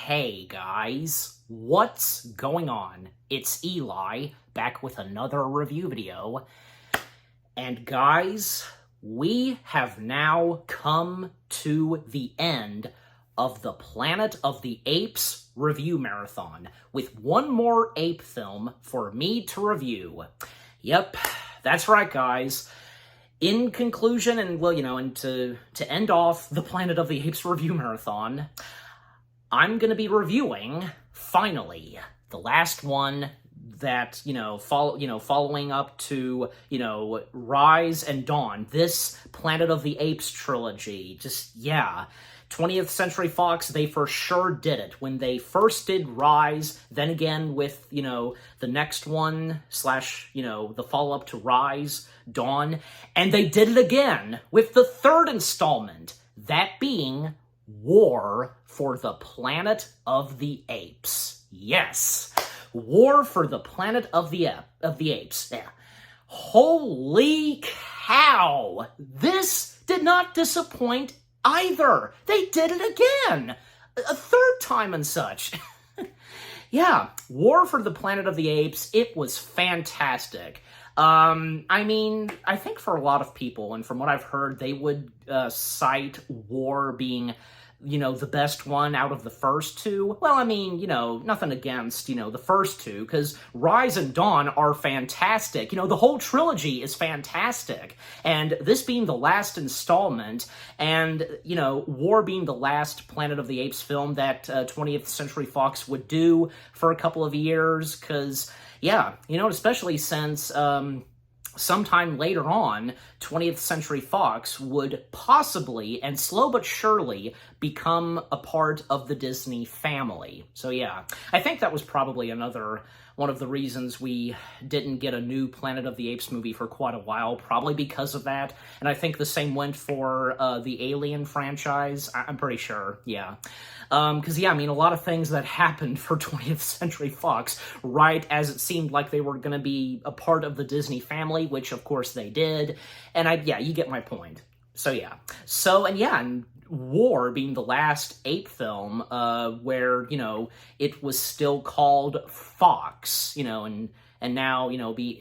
Hey guys, what's going on? It's Eli, back with another review video. And guys, we have now come to the end of the Planet of the Apes review marathon, with one more ape film for me to review. Yep, that's right guys. In conclusion, and to end off the Planet of the Apes review marathon, I'm going to be reviewing, finally, the last one that, following up to, Rise and Dawn, this Planet of the Apes trilogy. 20th Century Fox, they for sure did it. When they first did Rise, then again with, the next one, the follow-up to Rise, Dawn, and they did it again with the third installment, that being War for the Planet of the Apes. Yes, War for the Planet of the Apes. Yeah. Holy cow! This did not disappoint either. They did it again, a third time and such. Yeah, War for the Planet of the Apes. It was fantastic. I think for a lot of people, and from what I've heard, they would cite War being, the best one out of the first two. Well, nothing against, the first two, because Rise and Dawn are fantastic. The whole trilogy is fantastic. And this being the last installment, and, War being the last Planet of the Apes film that 20th Century Fox would do for a couple of years, because, yeah, especially since sometime later on, 20th Century Fox would possibly, and slow but surely, become a part of the Disney family. So yeah, I think that was probably another one of the reasons we didn't get a new Planet of the Apes movie for quite a while, probably because of that. And I think the same went for the Alien franchise, I'm pretty sure, yeah. Because, a lot of things that happened for 20th Century Fox, right as it seemed like they were going to be a part of the Disney family, which, of course, they did. And, you get my point. So, yeah. And War being the last ape film, where, it was still called Fox, and now,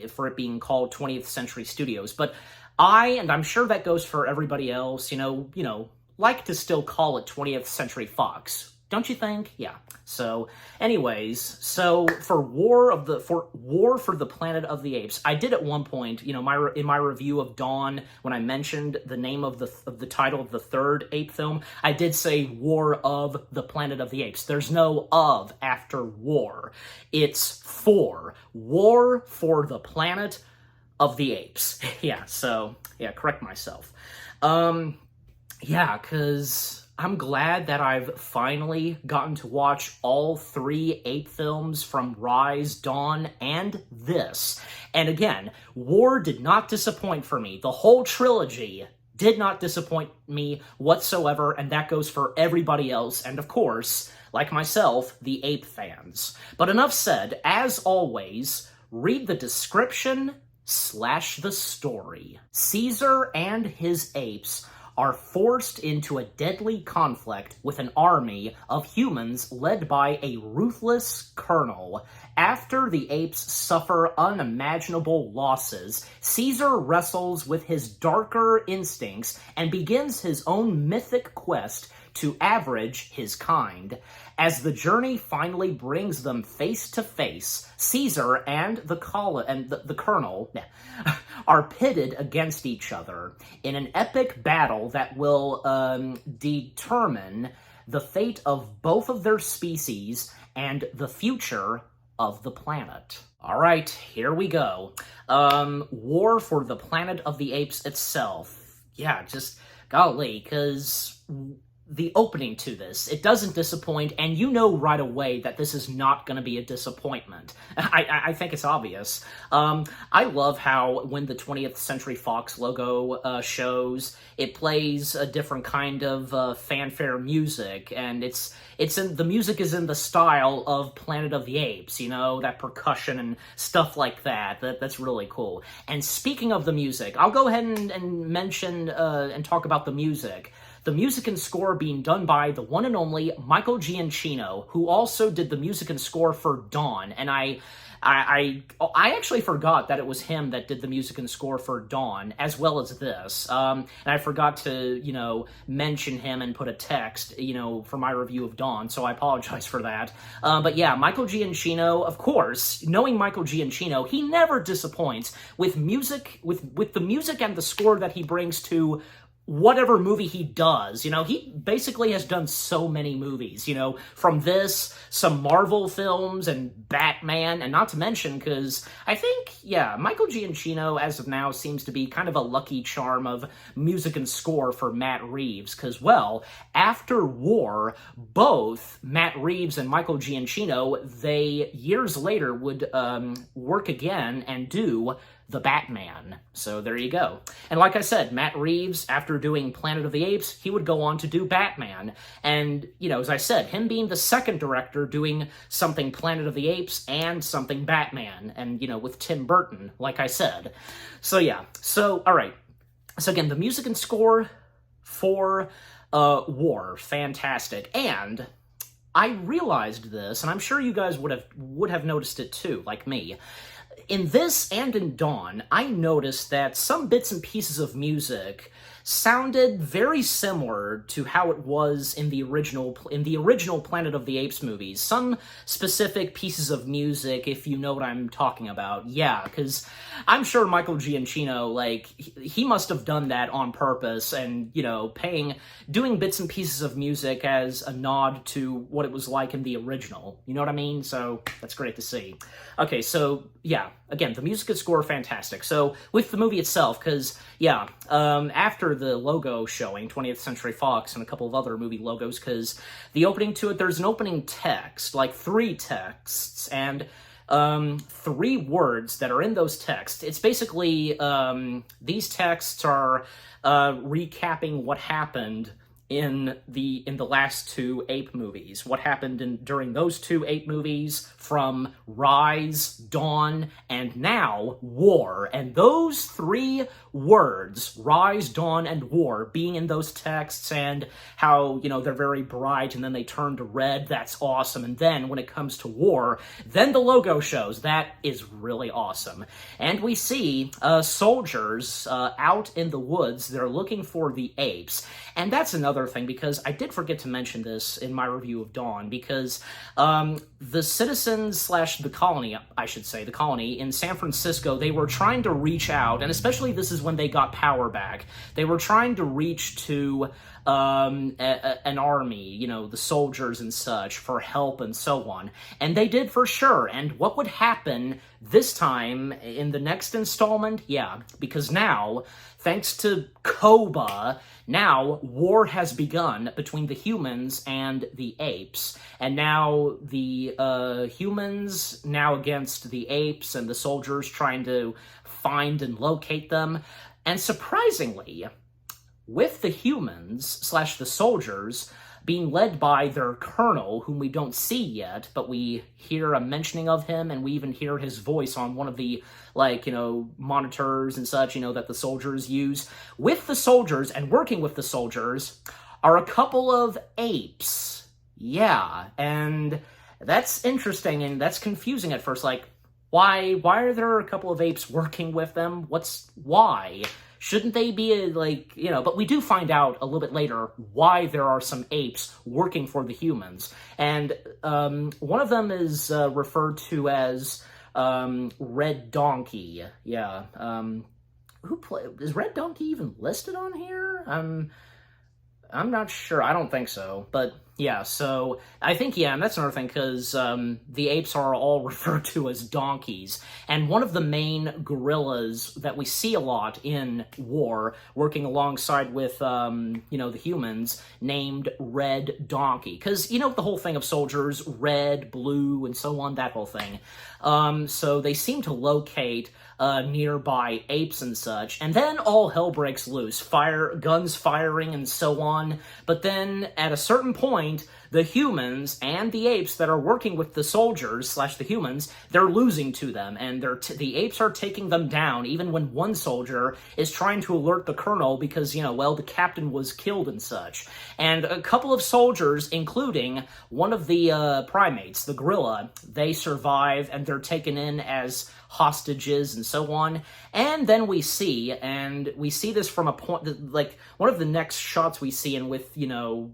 for it being called 20th Century Studios. But and I'm sure that goes for everybody else, like to still call it 20th Century Fox. Don't you think? Yeah. So, anyways, for War for the Planet of the Apes, I did at one point, in my review of Dawn, when I mentioned the name of the title of the third ape film, I did say War of the Planet of the Apes. There's no of after war. It's War for the Planet of the Apes. Correct myself. Because I'm glad that I've finally gotten to watch all three ape films from Rise, Dawn, and this. And again, War did not disappoint for me. The whole trilogy did not disappoint me whatsoever, and that goes for everybody else, and of course, like myself, the ape fans. But enough said. As always, read the description / the story. Caesar and his apes are forced into a deadly conflict with an army of humans led by a ruthless colonel. After the apes suffer unimaginable losses, Caesar wrestles with his darker instincts and begins his own mythic quest to average his kind. As the journey finally brings them face to face, Caesar and the colonel are pitted against each other in an epic battle that will determine the fate of both of their species and the future of the planet. All right, here we go. War for the Planet of the Apes itself. Yeah, just golly, because the opening to this, it doesn't disappoint, and you know right away that this is not going to be a disappointment. I think it's obvious. I love how when the 20th Century Fox logo shows, it plays a different kind of fanfare music, and the music is in the style of Planet of the Apes, that percussion and stuff like that. That's really cool. And speaking of the music, I'll go ahead and mention and talk about the music. the music and score being done by the one and only Michael Giacchino, who also did the music and score for Dawn. And I actually forgot that it was him that did the music and score for Dawn, as well as this. And I forgot to, mention him and put a text, for my review of Dawn, so I apologize for that. But yeah, Michael Giacchino, of course, knowing Michael Giacchino, he never disappoints with music, with the music and the score that he brings to whatever movie he does. He basically has done so many movies, from this, some Marvel films, and Batman, and not to mention, because I think, Michael Giacchino, as of now, seems to be kind of a lucky charm of music and score for Matt Reeves, because, well, after War, both Matt Reeves and Michael Giacchino, they, years later, would work again and do The Batman. So there you go. And like I said, Matt Reeves, after doing Planet of the Apes, he would go on to do Batman. And, as I said, him being the second director doing something Planet of the Apes and something Batman. And, with Tim Burton, like I said. So yeah. So, all right. So again, the music and score for War, fantastic. And I realized this, and I'm sure you guys would have noticed it too, like me. In this and in Dawn, I noticed that some bits and pieces of music sounded very similar to how it was in the original Planet of the Apes movies. Some specific pieces of music, if you know what I'm talking about. Yeah, because I'm sure Michael Giacchino, he must have done that on purpose and, doing bits and pieces of music as a nod to what it was like in the original. You know what I mean? So that's great to see. Okay, so yeah, again, the music and score, fantastic. So with the movie itself, because, after the logo showing, 20th Century Fox and a couple of other movie logos, because the opening to it, there's an opening text, like 3 texts, and 3 words that are in those texts. It's basically, these texts are recapping what happened in the last 2 Ape movies. What happened during those 2 Ape movies, from Rise, Dawn, and now War. And those 3 words, Rise, Dawn, and War, being in those texts, and how, they're very bright and then they turn to red, that's awesome. And then when it comes to War, then the logo shows. That is really awesome. And we see soldiers out in the woods. They're looking for the apes. And that's another thing, because I did forget to mention this in my review of Dawn, because the citizens / the colony, I should say, the colony in San Francisco, they were trying to reach out, and especially this is when they got power back, they were trying to reach to an army, the soldiers and such, for help and so on. And they did for sure. And what would happen this time in the next installment? Yeah, because now, thanks to Koba, now war has begun between the humans and the apes. And now the humans now against the apes, and the soldiers trying to find and locate them. And surprisingly, with the humans / the soldiers being led by their colonel, whom we don't see yet, but we hear a mentioning of him, and we even hear his voice on one of the, monitors and such, that the soldiers use. With the soldiers, and working with the soldiers, are a couple of apes. Yeah, and that's interesting, and that's confusing at first. Why are there a couple of apes working with them? Why? Shouldn't they be, but we do find out a little bit later why there are some apes working for the humans. And one of them is referred to as Red Donkey. Yeah. Is Red Donkey even listed on here? I'm not sure. I don't think so. But yeah, so I think, and that's another thing, because the apes are all referred to as donkeys. And one of the main gorillas that we see a lot in War, working alongside with, the humans, named Red Donkey. Because, the whole thing of soldiers, red, blue, and so on, that whole thing. So they seem to locate nearby apes and such, and then all hell breaks loose. Guns firing and so on. But then, at a certain point, the humans and the apes that are working with the soldiers slash the humans, they're losing to them, and the apes are taking them down, even when one soldier is trying to alert the colonel because, well, the captain was killed and such. And a couple of soldiers, including one of the primates, the gorilla, they survive, and they're taken in as hostages and so on. And then we see this from a point, like, one of the next shots we see, and with,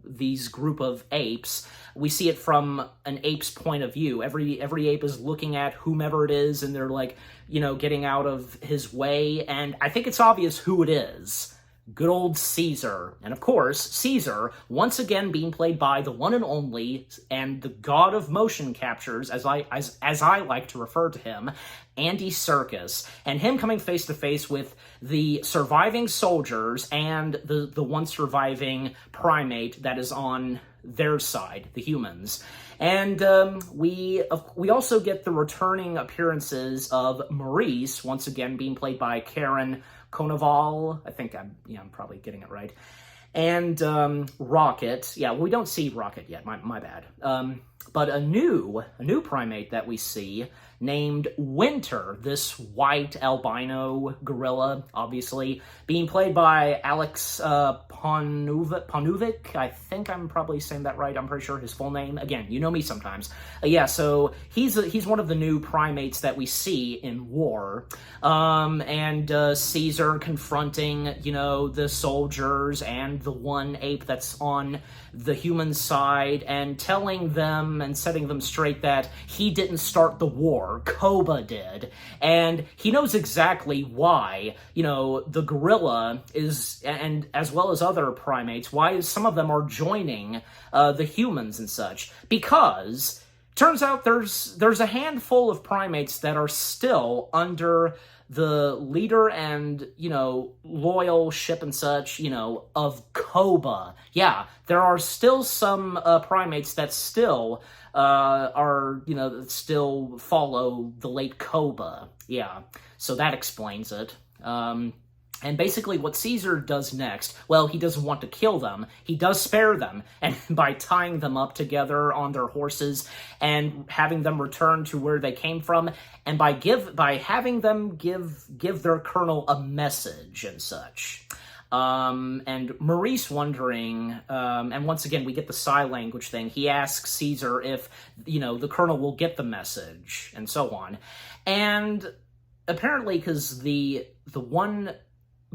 these group of apes, we see it from an ape's point of view. Every ape is looking at whomever it is, and they're like, getting out of his way, and I think it's obvious who it is. Good old Caesar. And of course, Caesar, once again being played by the one and only, and the god of motion captures, as I like to refer to him, Andy Serkis, and him coming face to face with the surviving soldiers and the one surviving primate that is on their side, the humans. And we also get the returning appearances of Maurice, once again being played by Karen Konoval. I think I'm probably getting it right. And Rocket. Yeah, we don't see Rocket yet. My bad. But a new primate that we see named Winter, this white albino gorilla, obviously, being played by Alex Panuvic. I think I'm probably saying that right. I'm pretty sure his full name. Again, you know me sometimes. So he's one of the new primates that we see in war. And Caesar confronting, the soldiers and the one ape that's on the human side, and telling them and setting them straight that he didn't start the war, Koba did, and he knows exactly why, the gorilla is, and as well as other primates, why some of them are joining the humans and such, because turns out there's a handful of primates that are still under the leader and, loyal ship and such, of Koba. Yeah, there are still some primates that still still follow the late Koba. Yeah, so that explains it. And basically what Caesar does next, well, he doesn't want to kill them. He does spare them, and by tying them up together on their horses and having them return to where they came from, and by having them give their colonel a message and such. And Maurice wondering, and once again we get the sign language thing, he asks Caesar if, the colonel will get the message, and so on. And apparently, because the one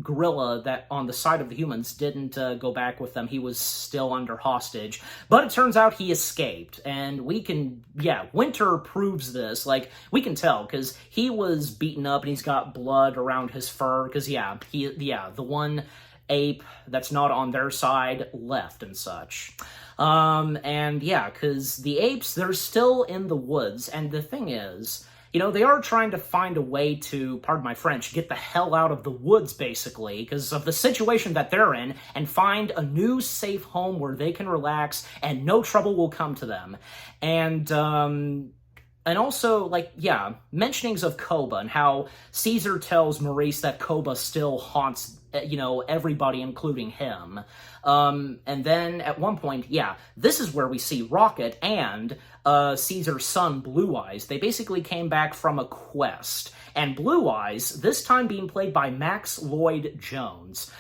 gorilla that on the side of the humans didn't go back with them, he was still under hostage, but it turns out he escaped, and Winter proves this. Like, we can tell because he was beaten up and he's got blood around his fur, because the one ape that's not on their side left and such. Because the apes, they're still in the woods, and the thing is, they are trying to find a way to, pardon my French, get the hell out of the woods, basically, because of the situation that they're in, and find a new safe home where they can relax and no trouble will come to them. And also, mentionings of Koba and how Caesar tells Maurice that Koba still haunts, everybody, including him. And then at one point, this is where we see Rocket and Caesar's son, Blue Eyes. They basically came back from a quest. And Blue Eyes, this time being played by Max Lloyd Jones.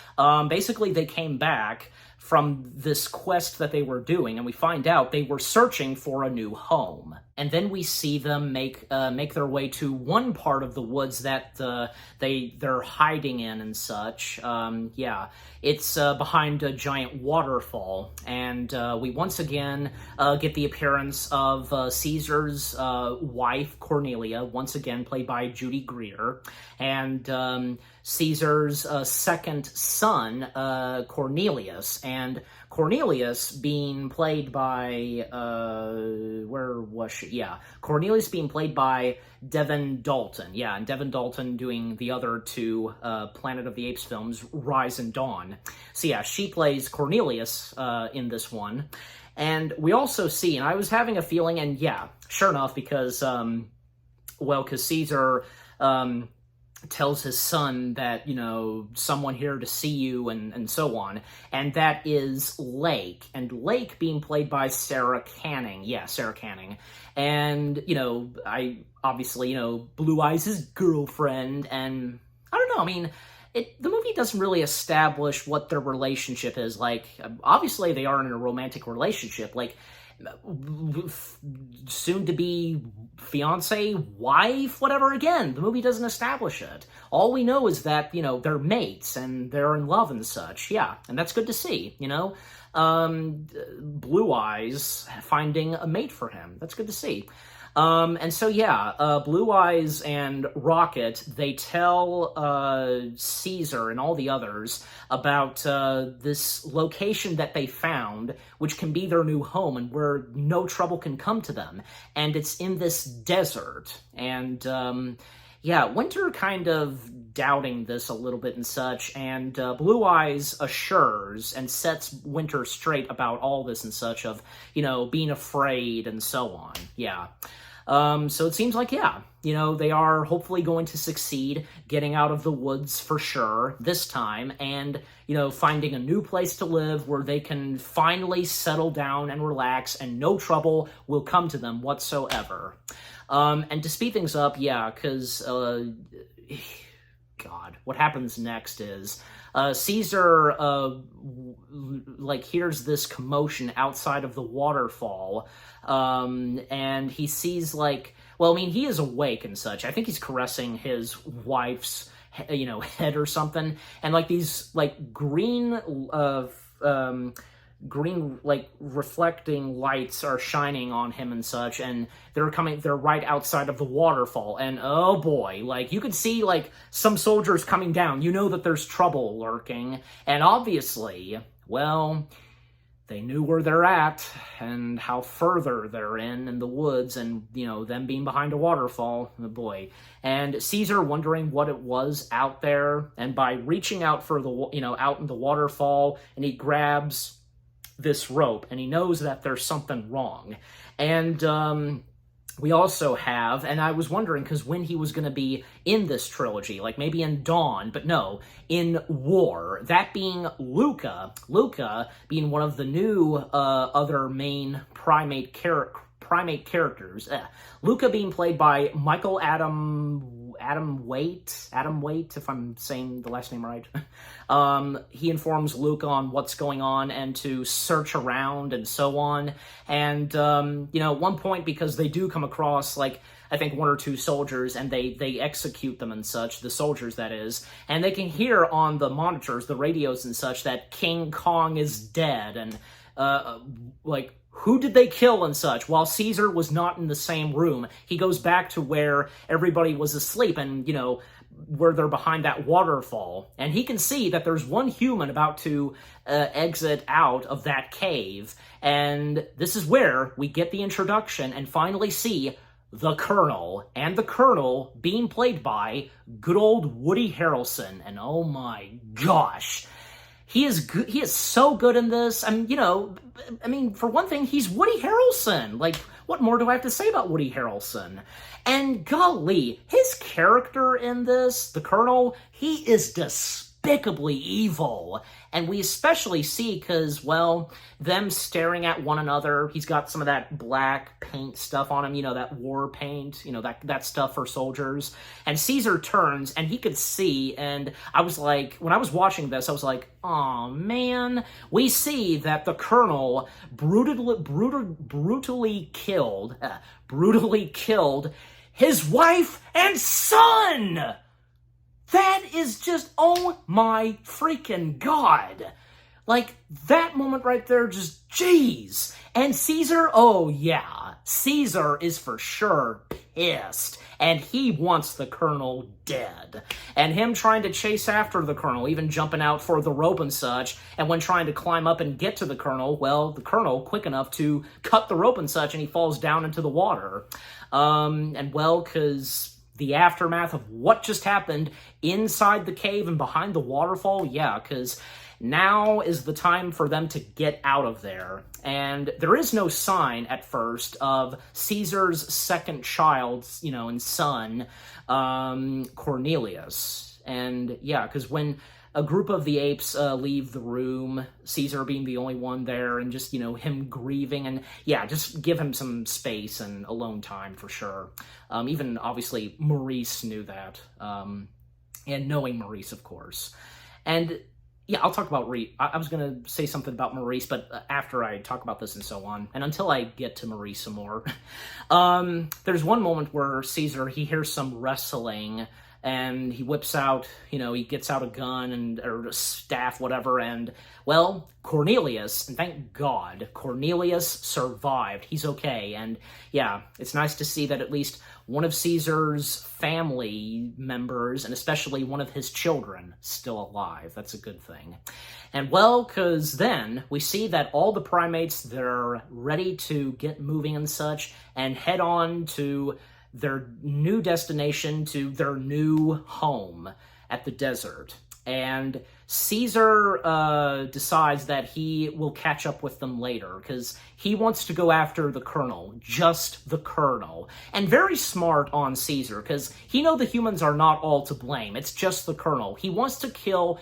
Basically, they came back from this quest that they were doing, and we find out they were searching for a new home. And then we see them make their way to one part of the woods that they're hiding in and such. It's behind a giant waterfall, and we once again get the appearance of Caesar's wife, Cornelia, once again played by Judy Greer, and Caesar's second son, Cornelius, and Cornelius being played by, where was she? Yeah, Cornelius being played by Devin Dalton. Yeah, and Devin Dalton doing the other two Planet of the Apes films, Rise and Dawn. So yeah, she plays Cornelius in this one. And we also see, and I was having a feeling, and yeah, sure enough, because, because Caesar, tells his son that, someone here to see you and so on. And that is Lake. And Lake being played by Sarah Canning. Yeah, Sarah Canning. And, I obviously, Blue Eyes' his girlfriend. And I don't know, I mean, the movie doesn't really establish what their relationship is. Like, obviously they are in a romantic relationship. Like, soon-to-be fiance, wife, whatever. Again, the movie doesn't establish it. All we know is that, they're mates and they're in love and such. Yeah, and that's good to see, Blue Eyes finding a mate for him. That's good to see. And so, yeah, Blue Eyes and Rocket, they tell Caesar and all the others about this location that they found, which can be their new home and where no trouble can come to them. And it's in this desert. And, yeah, Winter kind of doubting this a little bit and such, and Blue Eyes assures and sets Winter straight about all this and such of, being afraid and so on. Yeah. So it seems like, yeah, they are hopefully going to succeed getting out of the woods for sure this time and, finding a new place to live where they can finally settle down and relax and no trouble will come to them whatsoever. And to speed things up, yeah, because, God, what happens next is Caesar, hears this commotion outside of the waterfall, and he sees, he is awake and such. I think he's caressing his wife's, head or something, and, these, green, reflecting lights are shining on him and such, and they're right outside of the waterfall, and oh boy, you could see, some soldiers coming down. That there's trouble lurking, and obviously, well, they knew where they're at, and how further they're in the woods, and, them being behind a waterfall, oh boy. And Caesar wondering what it was out there, and by reaching out for out in the waterfall, and he grabs this rope, and he knows that there's something wrong. And we also have, and I was wondering, because when he was going to be in this trilogy, maybe in Dawn, but no, in War, that being Luca being one of the new other main primate characters. Luca being played by Michael Adam Waite, if I'm saying the last name right. He informs Luca on what's going on and to search around and so on. And, at one point, because they do come across, I think one or two soldiers, and they execute them and such, the soldiers, that is, and they can hear on the monitors, the radios and such, that King Kong is dead, and, who did they kill and such? While Caesar was not in the same room, he goes back to where everybody was asleep and, where they're behind that waterfall. And he can see that there's one human about to exit out of that cave. And this is where we get the introduction and finally see the Colonel. And the Colonel being played by good old Woody Harrelson. And oh my gosh, he is good. He is so good in this. For one thing, he's Woody Harrelson. What more do I have to say about Woody Harrelson? And golly, his character in this, the Colonel, he is despicably evil. And we especially see because, well, them staring at one another. He's got some of that black paint stuff on him, that war paint, that stuff for soldiers. And Caesar turns, and he could see, and I was like, when I was watching this, I was like, oh man. We see that the Colonel brutally killed his wife and son! That is just, oh my freaking God. That moment right there, just, jeez. And Caesar, oh yeah, Caesar is for sure pissed. And he wants the Colonel dead. And him trying to chase after the Colonel, even jumping out for the rope and such, and when trying to climb up and get to the Colonel, well, the Colonel quick enough to cut the rope and such, and he falls down into the water. Because the aftermath of what just happened inside the cave and behind the waterfall, yeah, because now is the time for them to get out of there. And there is no sign at first of Caesar's second child, and son, Cornelius. And yeah, because when a group of the apes leave the room, Caesar being the only one there, and just, him grieving, and yeah, just give him some space and alone time for sure. Even, obviously, Maurice knew that, and knowing Maurice, of course. And yeah, I'll talk about I was going to say something about Maurice, but after I talk about this and so on, and until I get to Maurice some more. There's one moment where Caesar, he hears some wrestling, and he whips out, he gets out a gun or a staff, whatever, and, well, Cornelius, and thank God, Cornelius survived. He's okay, and yeah, it's nice to see that at least one of Caesar's family members, and especially one of his children, still alive. That's a good thing. And, well, because then we see that all the primates, they're ready to get moving and such, and head on to their new destination, to their new home at the desert. And Caesar decides that he will catch up with them later, because he wants to go after the colonel, just the colonel. And very smart on Caesar, because he knows the humans are not all to blame. It's just the colonel. He wants to kill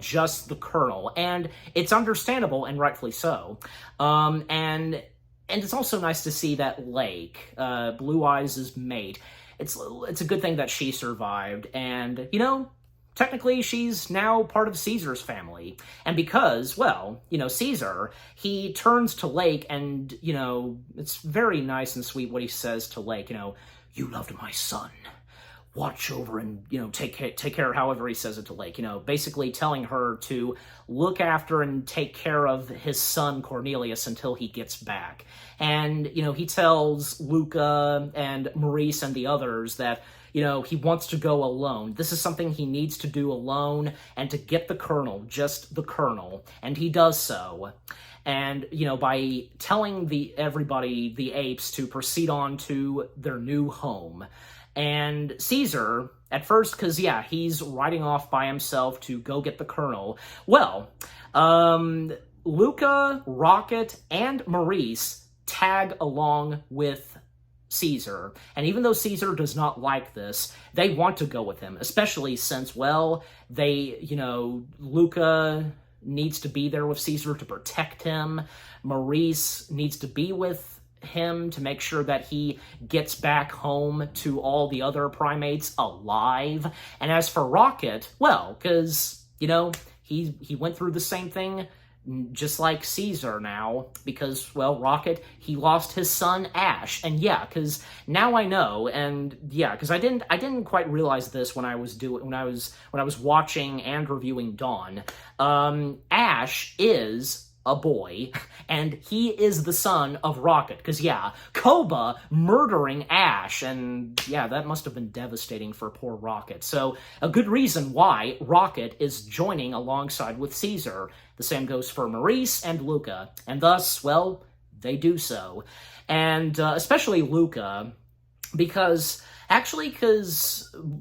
just the colonel, and it's understandable, and rightfully so. And it's also nice to see that Lake, Blue Eyes' mate, it's a good thing that she survived, and, technically she's now part of Caesar's family. And because, well, Caesar, he turns to Lake, and, it's very nice and sweet what he says to Lake, you loved my son. Watch over and, take care, however he says it to Lake, basically telling her to look after and take care of his son Cornelius until he gets back. And, he tells Luca and Maurice and the others that, he wants to go alone. This is something he needs to do alone, and to get the colonel, just the colonel, and he does so. And, by telling everybody, the apes, to proceed on to their new home. And Caesar, at first, because, yeah, he's riding off by himself to go get the colonel. Well, Luca, Rocket, and Maurice tag along with Caesar. And even though Caesar does not like this, they want to go with him, especially since, well, Luca needs to be there with Caesar to protect him. Maurice needs to be with him to make sure that he gets back home to all the other primates alive. And as for Rocket, well, because, he went through the same thing just like Caesar now, because, well, Rocket, he lost his son Ash. And yeah, because now I know, and yeah, because I didn't quite realize this when I was watching and reviewing Dawn. Ash is a boy, and he is the son of Rocket, because, yeah, Koba murdering Ash, and, yeah, that must have been devastating for poor Rocket. So, a good reason why Rocket is joining alongside with Caesar. The same goes for Maurice and Luca, and thus, well, they do so. And, especially Luca, because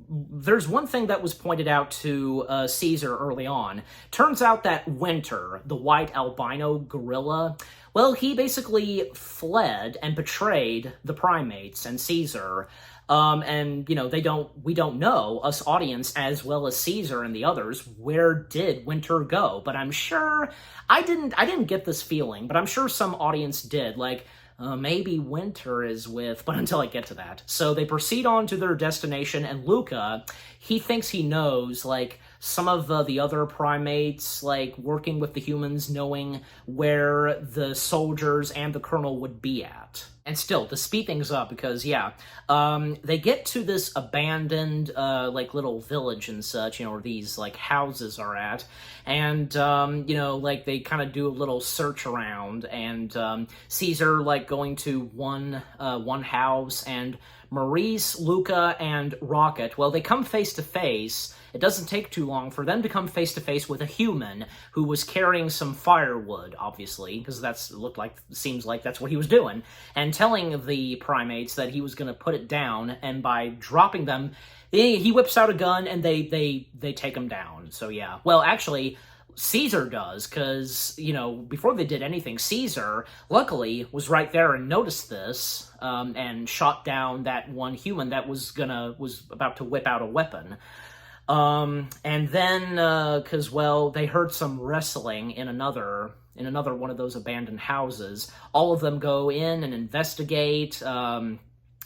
there's one thing that was pointed out to Caesar early on. Turns out that Winter, the white albino gorilla, well, he basically fled and betrayed the primates and Caesar. And, we don't know, us audience, as well as Caesar and the others, where did Winter go? But I'm sure, I didn't get this feeling, but I'm sure some audience did, like, maybe Winter is with, but until I get to that. So they proceed on to their destination, and Luca, he thinks he knows, like, some of the other primates, like, working with the humans, knowing where the soldiers and the colonel would be at. And still, to speed things up, because, yeah, they get to this abandoned, like, little village and such, where these, like, houses are at, and, like, they kind of do a little search around, and, Caesar, like, going to one house, and Maurice, Luca, and Rocket, well, they come face to face. It doesn't take too long for them to come face to face with a human who was carrying some firewood, obviously, because seems like that's what he was doing, and telling the primates that he was going to put it down, and by dropping them, he whips out a gun, and they take him down. So yeah, well, actually, Caesar does, because, you know, before they did anything, Caesar, luckily, was right there and noticed this, and shot down that one human that was about to whip out a weapon. And then, because, well, they heard some wrestling in another one of those abandoned houses. All of them go in and investigate, and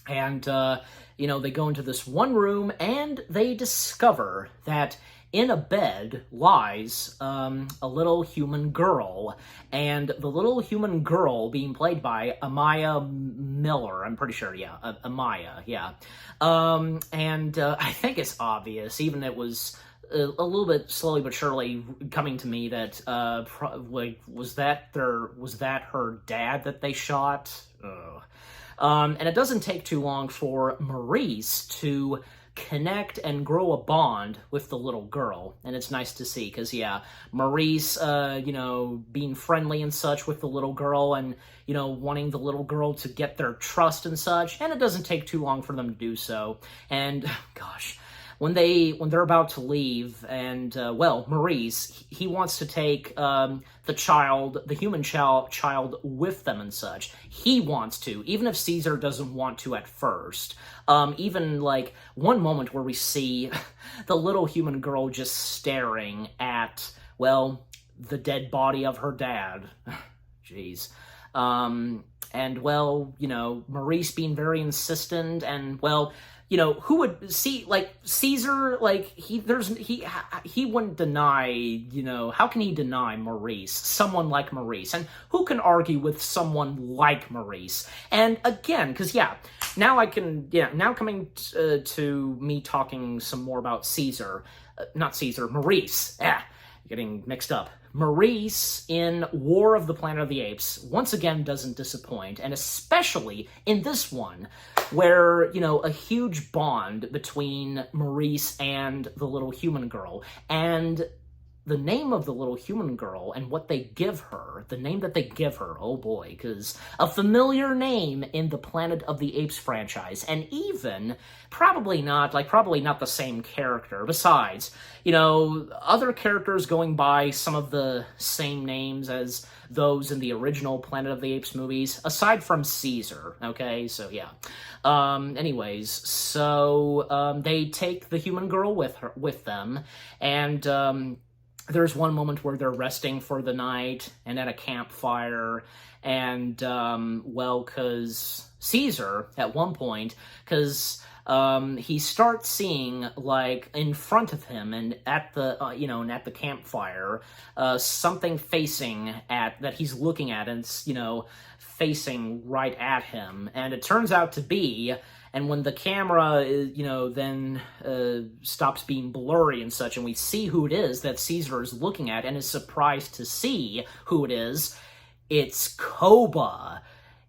you know, they go into this one room, and they discover that in a bed lies a little human girl, and the little human girl being played by Amaya Miller, I'm pretty sure, yeah, Amaya, yeah. And I think it's obvious, even it was a little bit slowly but surely coming to me that was that her dad that they shot? And it doesn't take too long for Maurice to connect and grow a bond with the little girl, and it's nice to see, because, yeah, Maurice, you know, being friendly and such with the little girl, and, you know, wanting the little girl to get their trust and such, and it doesn't take too long for them to do so, and, gosh, when they're about to leave, and, well, Maurice, he wants to take, the human child with them and such. He wants to, even if Caesar doesn't want to at first. Even, like, one moment where we see the little human girl just staring at, well, the dead body of her dad. Jeez. And, well, you know, Maurice being very insistent, and, well, you know, who would see, like, Caesar, like, he wouldn't deny, you know, how can he deny Maurice, someone like Maurice? And who can argue with someone like Maurice? And again, because, yeah, now coming to me talking some more about Caesar, Maurice, getting mixed up. Maurice in War of the Planet of the Apes once again doesn't disappoint, and especially in this one, where, you know, a huge bond between Maurice and the little human girl, and the name of the little human girl and what they give her, the name that they give her, oh boy, because a familiar name in the Planet of the Apes franchise, and even probably not the same character. Besides, you know, other characters going by some of the same names as those in the original Planet of the Apes movies, aside from Caesar, okay? So, yeah. Anyways, so, they take the human girl with them, and, there's one moment where they're resting for the night and at a campfire, and, well, because Caesar, at one point, because he starts seeing, like, in front of him and at the, you know, and at the campfire, something that he's looking at, and it's, you know, facing right at him, and it turns out to be, and when the camera, you know, then stops being blurry and such, and we see who it is that Caesar is looking at and is surprised to see who it is, it's Koba.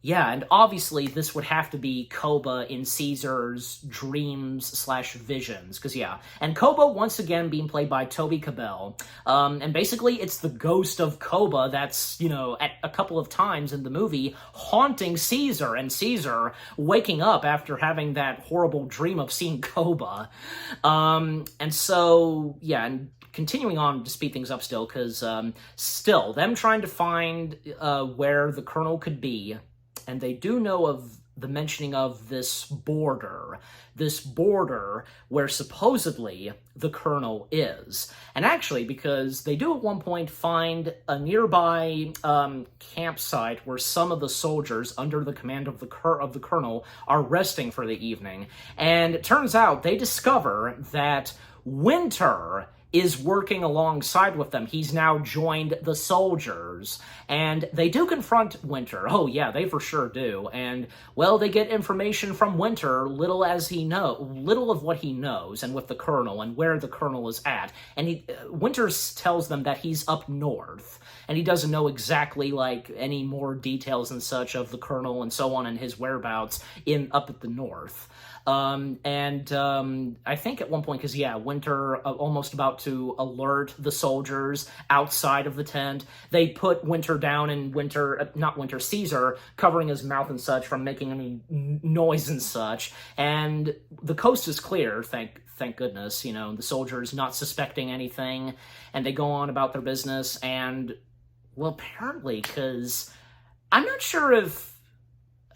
Yeah, and obviously this would have to be Koba in Caesar's dreams/visions, because, yeah. And Koba, once again, being played by Toby Cabell. And basically, it's the ghost of Koba that's, you know, at a couple of times in the movie, haunting Caesar, and Caesar waking up after having that horrible dream of seeing Koba. And so, yeah, and continuing on to speed things up still, because still, them trying to find where the Colonel could be, and they do know of the mentioning of this border where supposedly the Colonel is. And actually, because they do at one point find a nearby campsite where some of the soldiers under the command of the Colonel are resting for the evening. And it turns out they discover that Winter is working alongside with them. He's now joined the soldiers, and they do confront Winter. Oh yeah, they for sure do. And, well, they get information from Winter, little of what he knows, and with the Colonel, and where the Colonel is at. And Winter tells them that he's up north, and he doesn't know exactly, like, any more details and such of the Colonel and so on, and his whereabouts up at the north. I think at one point, because, yeah, Winter almost about to alert the soldiers outside of the tent, they put Winter down, and Caesar, covering his mouth and such from making any noise and such, and the coast is clear, thank goodness, the soldiers not suspecting anything, and they go on about their business, and, well, apparently, because I'm not sure if,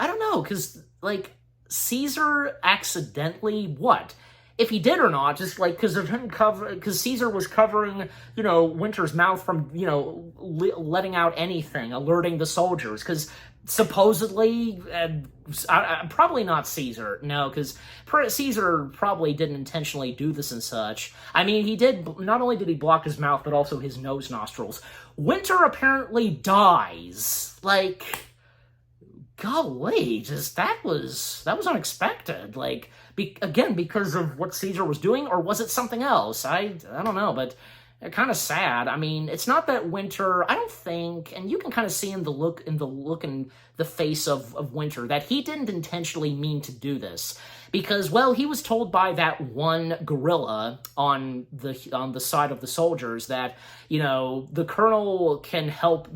I don't know, because, like, Caesar accidentally, what? If he did or not, just, like, because Caesar was covering, Winter's mouth from, letting out anything, alerting the soldiers, because supposedly, probably not Caesar, no, because Caesar probably didn't intentionally do this and such. I mean, not only did he block his mouth, but also his nose nostrils. Winter apparently dies, like, golly, that was unexpected, like, again, because of what Caesar was doing, or was it something else? I don't know, but kind of sad. I mean, it's not that Winter, I don't think, and you can kind of see in the look in the face of Winter, that he didn't intentionally mean to do this. Because, well, he was told by that one guerrilla on the side of the soldiers that, the colonel can help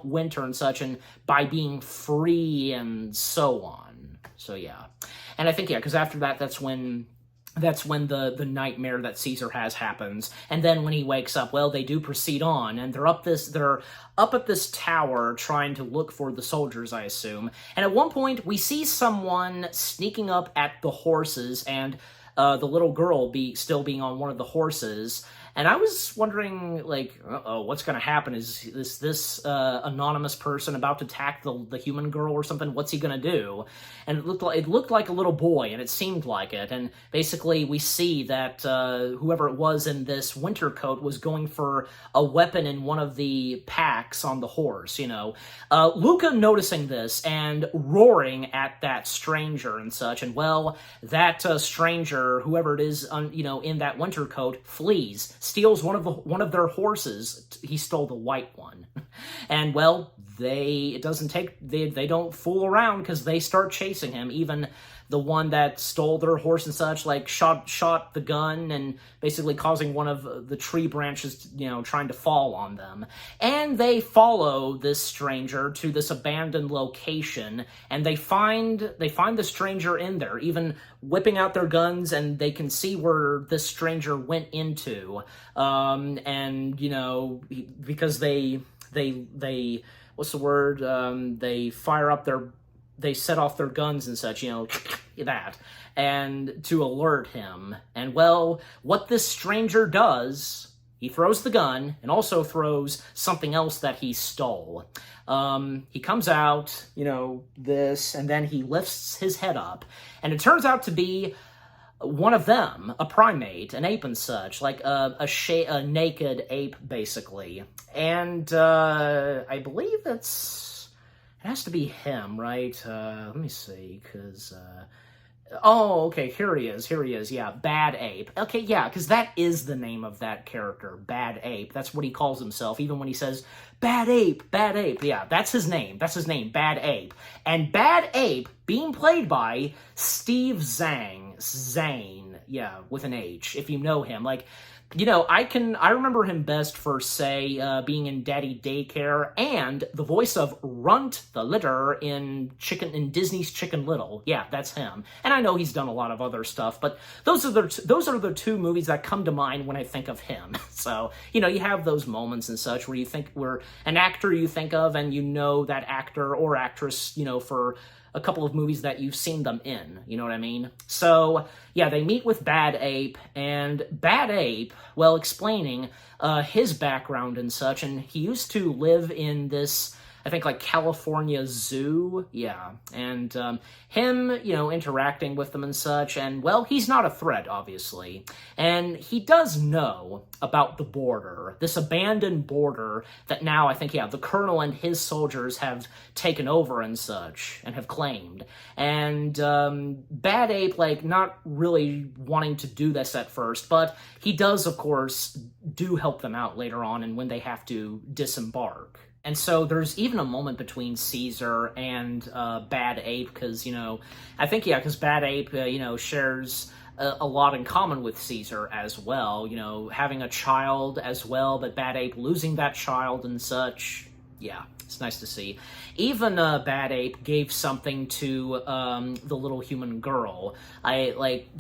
Winter and such, and by being free and so on. So yeah. And I think, yeah, because after that, that's when the nightmare that Caesar has happens. And then when he wakes up, well, they do proceed on, and they're up at this tower trying to look for the soldiers, I assume. And at one point, we see someone sneaking up at the horses, and the little girl still being on one of the horses. And I was wondering, like, what's going to happen? Is this anonymous person about to attack the human girl or something? What's he going to do? And it looked like a little boy, and it seemed like it. And basically, we see that whoever it was in this winter coat was going for a weapon in one of the packs on the horse. Luca noticing this and roaring at that stranger and such. And well, that stranger, whoever it is, in that winter coat, flees. Steals one of their horses. He stole the white one. And, well, they don't fool around, because they start chasing him. Even the one that stole their horse and such, like, shot the gun and basically causing one of the tree branches, trying to fall on them. And they follow this stranger to this abandoned location, and they find the stranger in there, even whipping out their guns, and they can see where this stranger went into. And, because they what's the word? They set off their guns and such, that, and to alert him. And, well, what this stranger does, he throws the gun and also throws something else that he stole. He comes out, this, and then he lifts his head up, and it turns out to be one of them, a primate, an ape and such, like a naked ape, basically. And I believe it has to be him, right? Let me see, because oh, okay, here he is, yeah, Bad Ape. Okay, yeah, because that is the name of that character, Bad Ape. That's what he calls himself, even when he says, Bad Ape, yeah, that's his name, Bad Ape. And Bad Ape being played by Steve Zane, yeah, with an H, if you know him. Like, I remember him best for, say, being in Daddy Daycare, and the voice of Runt the Litter in Disney's Chicken Little. Yeah, that's him. And I know he's done a lot of other stuff, but those are the two movies that come to mind when I think of him. So, you have those moments and such where an actor you think of, and that actor or actress, for a couple of movies that you've seen them in, you know what I mean? So, yeah, they meet with Bad Ape, and Bad Ape, well, explaining his background and such, and he used to live in this, I think, like, California zoo, yeah, and him, interacting with them and such, and, well, he's not a threat, obviously, and he does know about the border, this abandoned border that now, I think, yeah, the colonel and his soldiers have taken over and such, and have claimed, and Bad Ape, like, not really wanting to do this at first, but he does, of course, do help them out later on, and when they have to disembark. And so there's even a moment between Caesar and Bad Ape, because, I think, yeah, because Bad Ape, shares a lot in common with Caesar as well, having a child as well, but Bad Ape losing that child and such. Yeah, it's nice to see. Even Bad Ape gave something to the little human girl.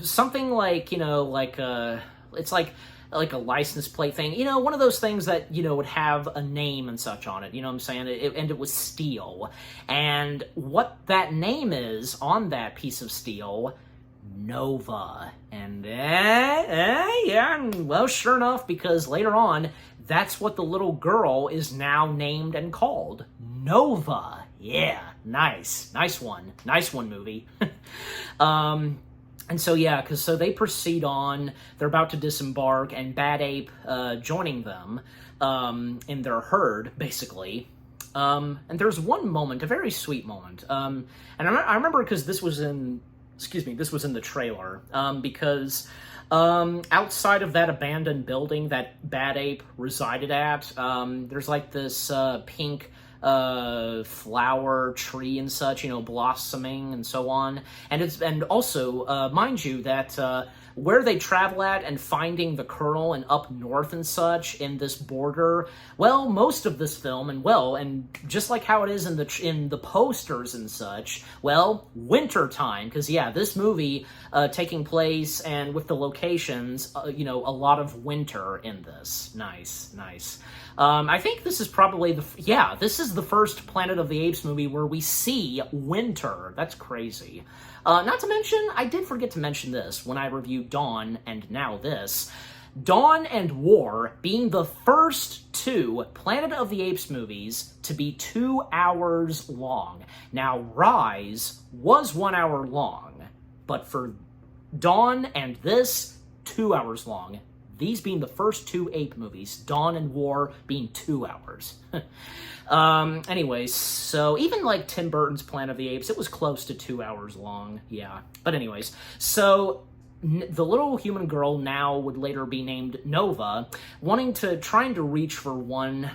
Something like, it's like a license plate thing. One of those things that, would have a name and such on it. You know what I'm saying? And it was steel. And what that name is on that piece of steel, Nova. And, yeah, well, sure enough, because later on, that's what the little girl is now named and called. Nova. Yeah, nice. Nice one. Nice one, movie. And so, yeah, so they proceed on, they're about to disembark, and Bad Ape joining them in their herd, basically. And there's one moment, a very sweet moment, and I remember because this was in the trailer, because outside of that abandoned building that Bad Ape resided at, there's like this pink flower tree and such, blossoming and so on. And also, mind you, that where they travel at and finding the Colonel and up north and such in this border, well, most of this film, and just like how it is in the posters and such, well, winter time, because yeah, this movie taking place and with the locations, a lot of winter in this. Nice. I think this is probably this is the first Planet of the Apes movie where we see winter. That's crazy. Not to mention, I did forget to mention this when I reviewed Dawn and now this. Dawn and War being the first two Planet of the Apes movies to be 2 hours long. Now, Rise was 1 hour long, but for Dawn and this, 2 hours long. These being the first two Ape movies, Dawn and War being 2 hours. Anyways, so even like Tim Burton's Planet of the Apes, it was close to 2 hours long, yeah. But anyways, so the little human girl now would later be named Nova, trying to reach for one,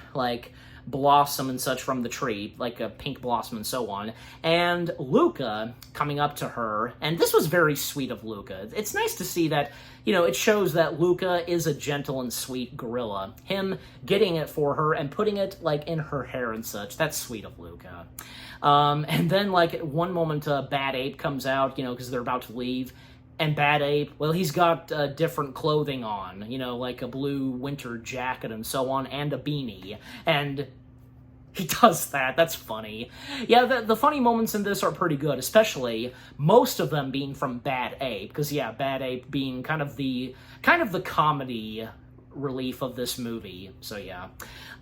blossom and such from the tree, like a pink blossom and so on, and Luca coming up to her, and this was very sweet of Luca. It's nice to see that, it shows that Luca is a gentle and sweet gorilla. Him getting it for her and putting it, in her hair and such, that's sweet of Luca. And then, at one moment, Bad Ape comes out, because they're about to leave, and Bad Ape, well, he's got different clothing on, like a blue winter jacket and so on, and a beanie, and he does that. That's funny. Yeah, the funny moments in this are pretty good, especially most of them being from Bad Ape, because yeah, Bad Ape being kind of the comedy relief of this movie. So yeah.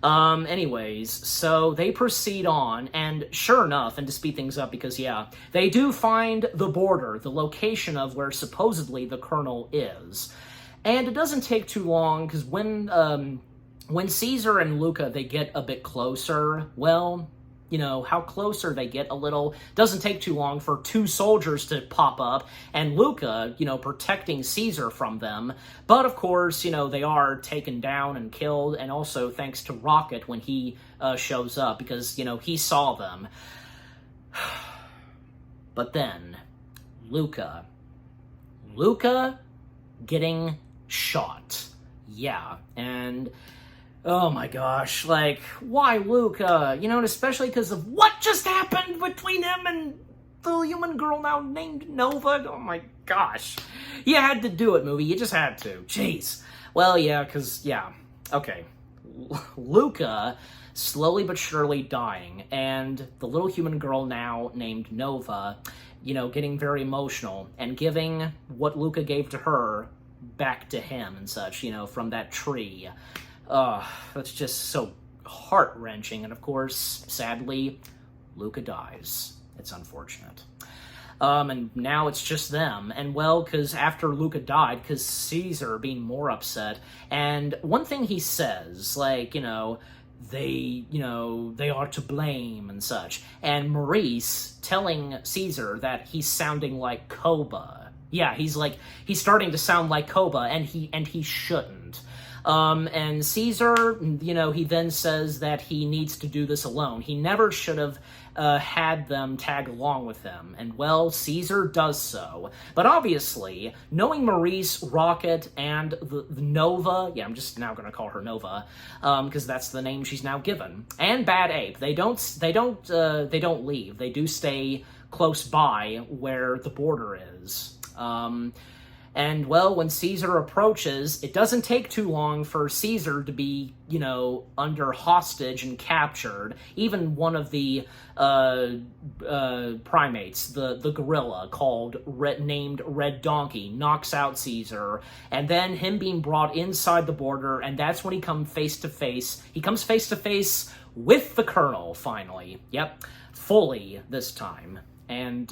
Anyways, so they proceed on, and sure enough, and to speed things up, because yeah, they do find the border, the location of where supposedly the Colonel is. And it doesn't take too long, because when Caesar and Luca, they get a bit closer, well, how closer they get a little, doesn't take too long for two soldiers to pop up, and Luca, protecting Caesar from them. But of course, they are taken down and killed, and also thanks to Rocket when he shows up, because, he saw them. But then, Luca getting shot. Yeah, and oh my gosh, why Luca? And especially because of what just happened between him and the human girl now named Nova. Oh my gosh. You had to do it, movie. You just had to. Jeez. Well, yeah, because, yeah. Okay. Luca slowly but surely dying, and the little human girl now named Nova, getting very emotional and giving what Luca gave to her back to him and such, from that tree. That's just so heart-wrenching, and of course, sadly, Luca dies. It's unfortunate. And now it's just them, and well, because after Luca died, because Caesar being more upset, and one thing he says, they are to blame and such, and Maurice telling Caesar that he's sounding like Koba. Yeah, he's starting to sound like Koba, and he shouldn't. And Caesar, he then says that he needs to do this alone. He never should have had them tag along with him. And, well, Caesar does so. But obviously, knowing Maurice, Rocket, and the Nova, yeah, I'm just now going to call her Nova, because that's the name she's now given, and Bad Ape, they don't leave. They do stay close by where the border is. And, well, when Caesar approaches, it doesn't take too long for Caesar to be, under hostage and captured. Even one of the primates, the gorilla named Red Donkey, knocks out Caesar. And then him being brought inside the border, and that's when he comes face to face. He comes face to face with the Colonel, finally. Yep, fully this time. And,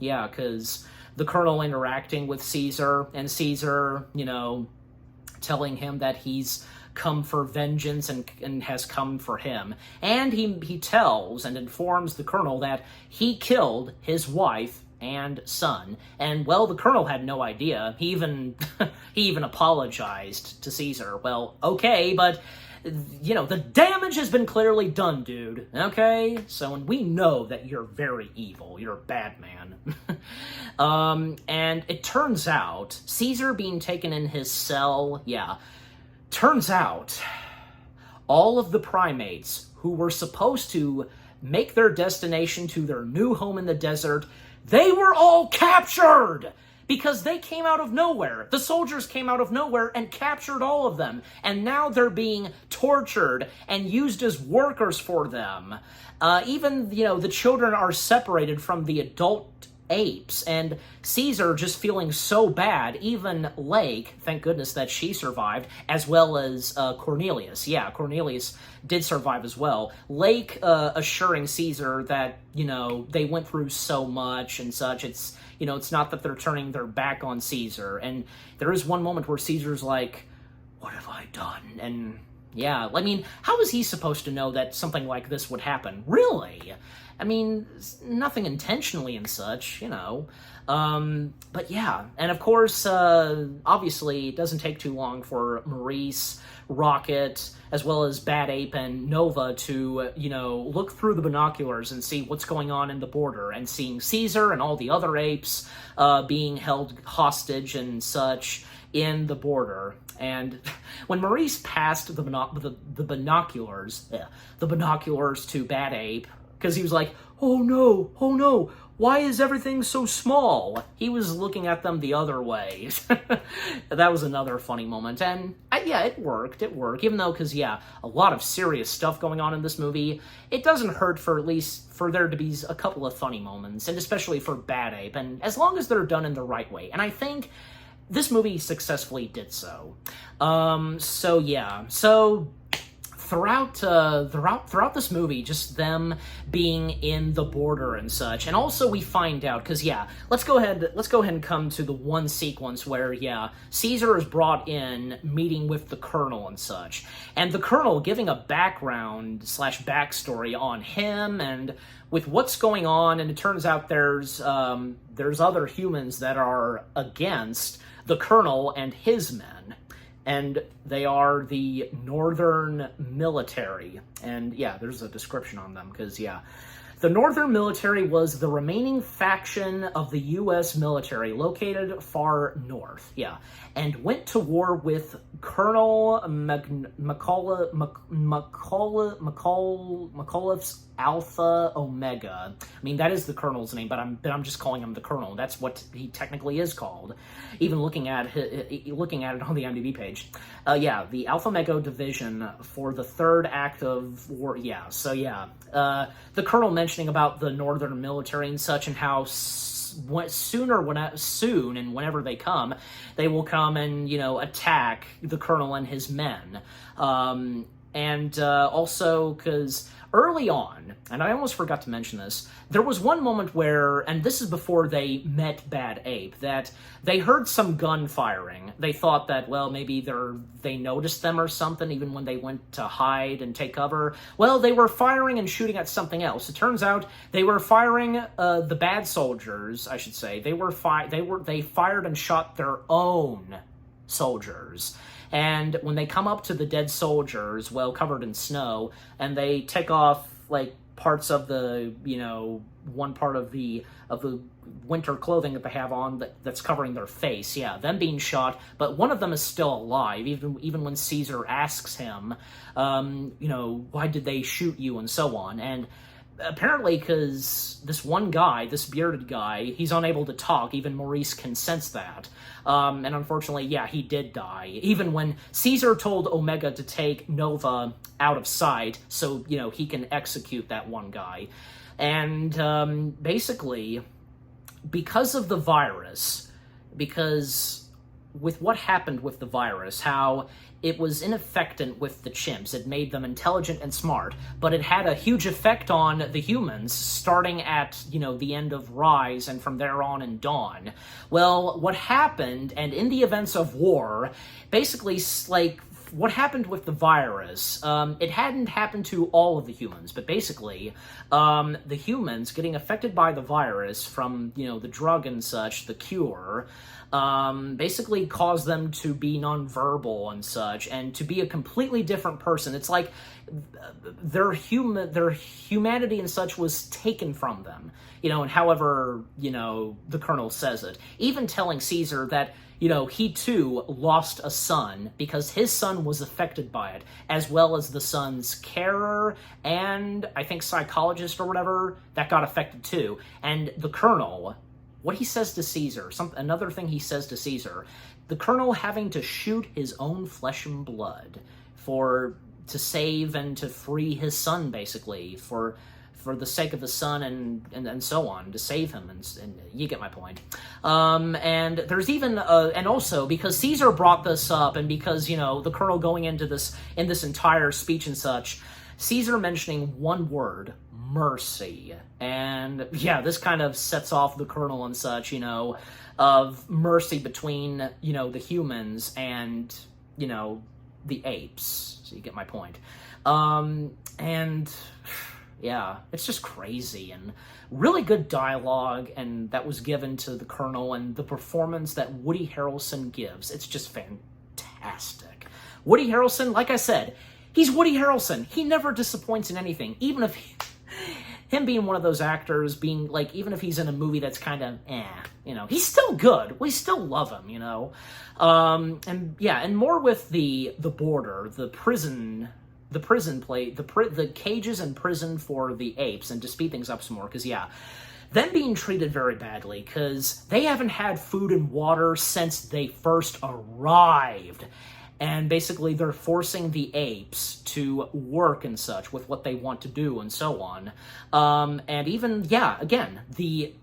yeah, because the Colonel interacting with Caesar, and Caesar, telling him that he's come for vengeance and has come for him. And he tells and informs the Colonel that he killed his wife and son. And, well, the Colonel had no idea. He even apologized to Caesar. Well, okay, but the damage has been clearly done, dude, okay? So, and we know that you're very evil. You're a bad man. And it turns out, Caesar being taken in his cell, yeah, turns out all of the primates who were supposed to make their destination to their new home in the desert, they were all captured! Because they came out of nowhere. The soldiers came out of nowhere and captured all of them. And now they're being tortured and used as workers for them. Even, the children are separated from the adult apes. And Caesar just feeling so bad. Even Lake, thank goodness that she survived, as well as Cornelius. Yeah, Cornelius did survive as well. Lake assuring Caesar that, they went through so much and such. It's not that they're turning their back on Caesar. And there is one moment where Caesar's like, what have I done? And yeah, how was he supposed to know that something like this would happen? Really? Nothing intentionally and such, But yeah, and of course, obviously, it doesn't take too long for Maurice, Rocket, as well as Bad Ape and Nova to, look through the binoculars and see what's going on in the border, and seeing Caesar and all the other apes being held hostage and such in the border. And when Maurice passed the binoculars to Bad Ape, because he was like, oh no, why is everything so small? He was looking at them the other way. That was another funny moment. And yeah, it worked. Even though, because yeah, a lot of serious stuff going on in this movie, it doesn't hurt for at least for there to be a couple of funny moments, and especially for Bad Ape, and as long as they're done in the right way. And I think this movie successfully did so. So yeah, throughout this movie, just them being in the border and such, and also we find out, because yeah, let's go ahead and come to the one sequence where yeah, Caesar is brought in, meeting with the Colonel and such, and the Colonel giving a backstory on him and with what's going on, and it turns out there's other humans that are against the Colonel and his men. And they are the Northern Military. And yeah, there's a description on them, because yeah. The Northern Military was the remaining faction of the U.S. military located far north, yeah, and went to war with Colonel McAuliffe's Alpha Omega. That is the Colonel's name, but I'm just calling him the Colonel. That's what he technically is called. Even looking at it on the IMDb page. Yeah, the Alpha Omega Division for the third act of war. Yeah, so yeah, the Colonel mentioning about the Northern Military and such, and how soon and whenever they come, they will come and attack the Colonel and his men. And also because early on, and I almost forgot to mention this, there was one moment where, and this is before they met Bad Ape, that they heard some gun firing. They thought that, well, maybe they noticed them or something, even when they went to hide and take cover. Well, they were firing and shooting at something else. It turns out they were firing the bad soldiers, I should say. They fired and shot their own soldiers. And when they come up to the dead soldiers, well, covered in snow, and they take off, parts of the, one part of the winter clothing that they have on that's covering their face. Yeah, them being shot, but one of them is still alive, even when Caesar asks him, why did they shoot you, and so on. And apparently because this one guy, this bearded guy, he's unable to talk. Even Maurice can sense that. And unfortunately, yeah, he did die. Even when Caesar told Omega to take Nova out of sight so, he can execute that one guy. And basically, because of the virus, because with what happened with the virus, how it was ineffectant with the chimps. It made them intelligent and smart, but it had a huge effect on the humans, starting at, the end of Rise and from there on in Dawn. Well, what happened, and in the events of war, basically, what happened with the virus, it hadn't happened to all of the humans, but basically, the humans getting affected by the virus from, the drug and such, the cure, basically caused them to be nonverbal and such, and to be a completely different person. It's like their humanity and such was taken from them, and however, the Colonel says it. Even telling Caesar that, he too lost a son because his son was affected by it, as well as the son's carer and I think psychologist or whatever that got affected too. And the Colonel, what he says to Caesar, another thing he says to Caesar, the Colonel having to shoot his own flesh and blood to save and to free his son, basically, for the sake of the son and so on, to save him, and you get my point. And there's even, and also, because Caesar brought this up, and because, the Colonel going into this entire speech and such, Caesar mentioning one word, mercy. And yeah, this kind of sets off the Colonel and such, of mercy between, the humans and, the apes. So you get my point. And yeah, it's just crazy, and really good dialogue, and that was given to the Colonel, and the performance that Woody Harrelson gives, it's just fantastic. Woody Harrelson, like I said, he's Woody Harrelson. He never disappoints in anything, even if him being one of those actors, being like, even if he's in a movie that's kind of he's still good. We still love him, and yeah, and more with the border, the prison play, the cages and prison for the apes, and to speed things up some more, because yeah, them being treated very badly, because they haven't had food and water since they first arrived. And basically, they're forcing the apes to work and such with what they want to do and so on. And even, yeah, again,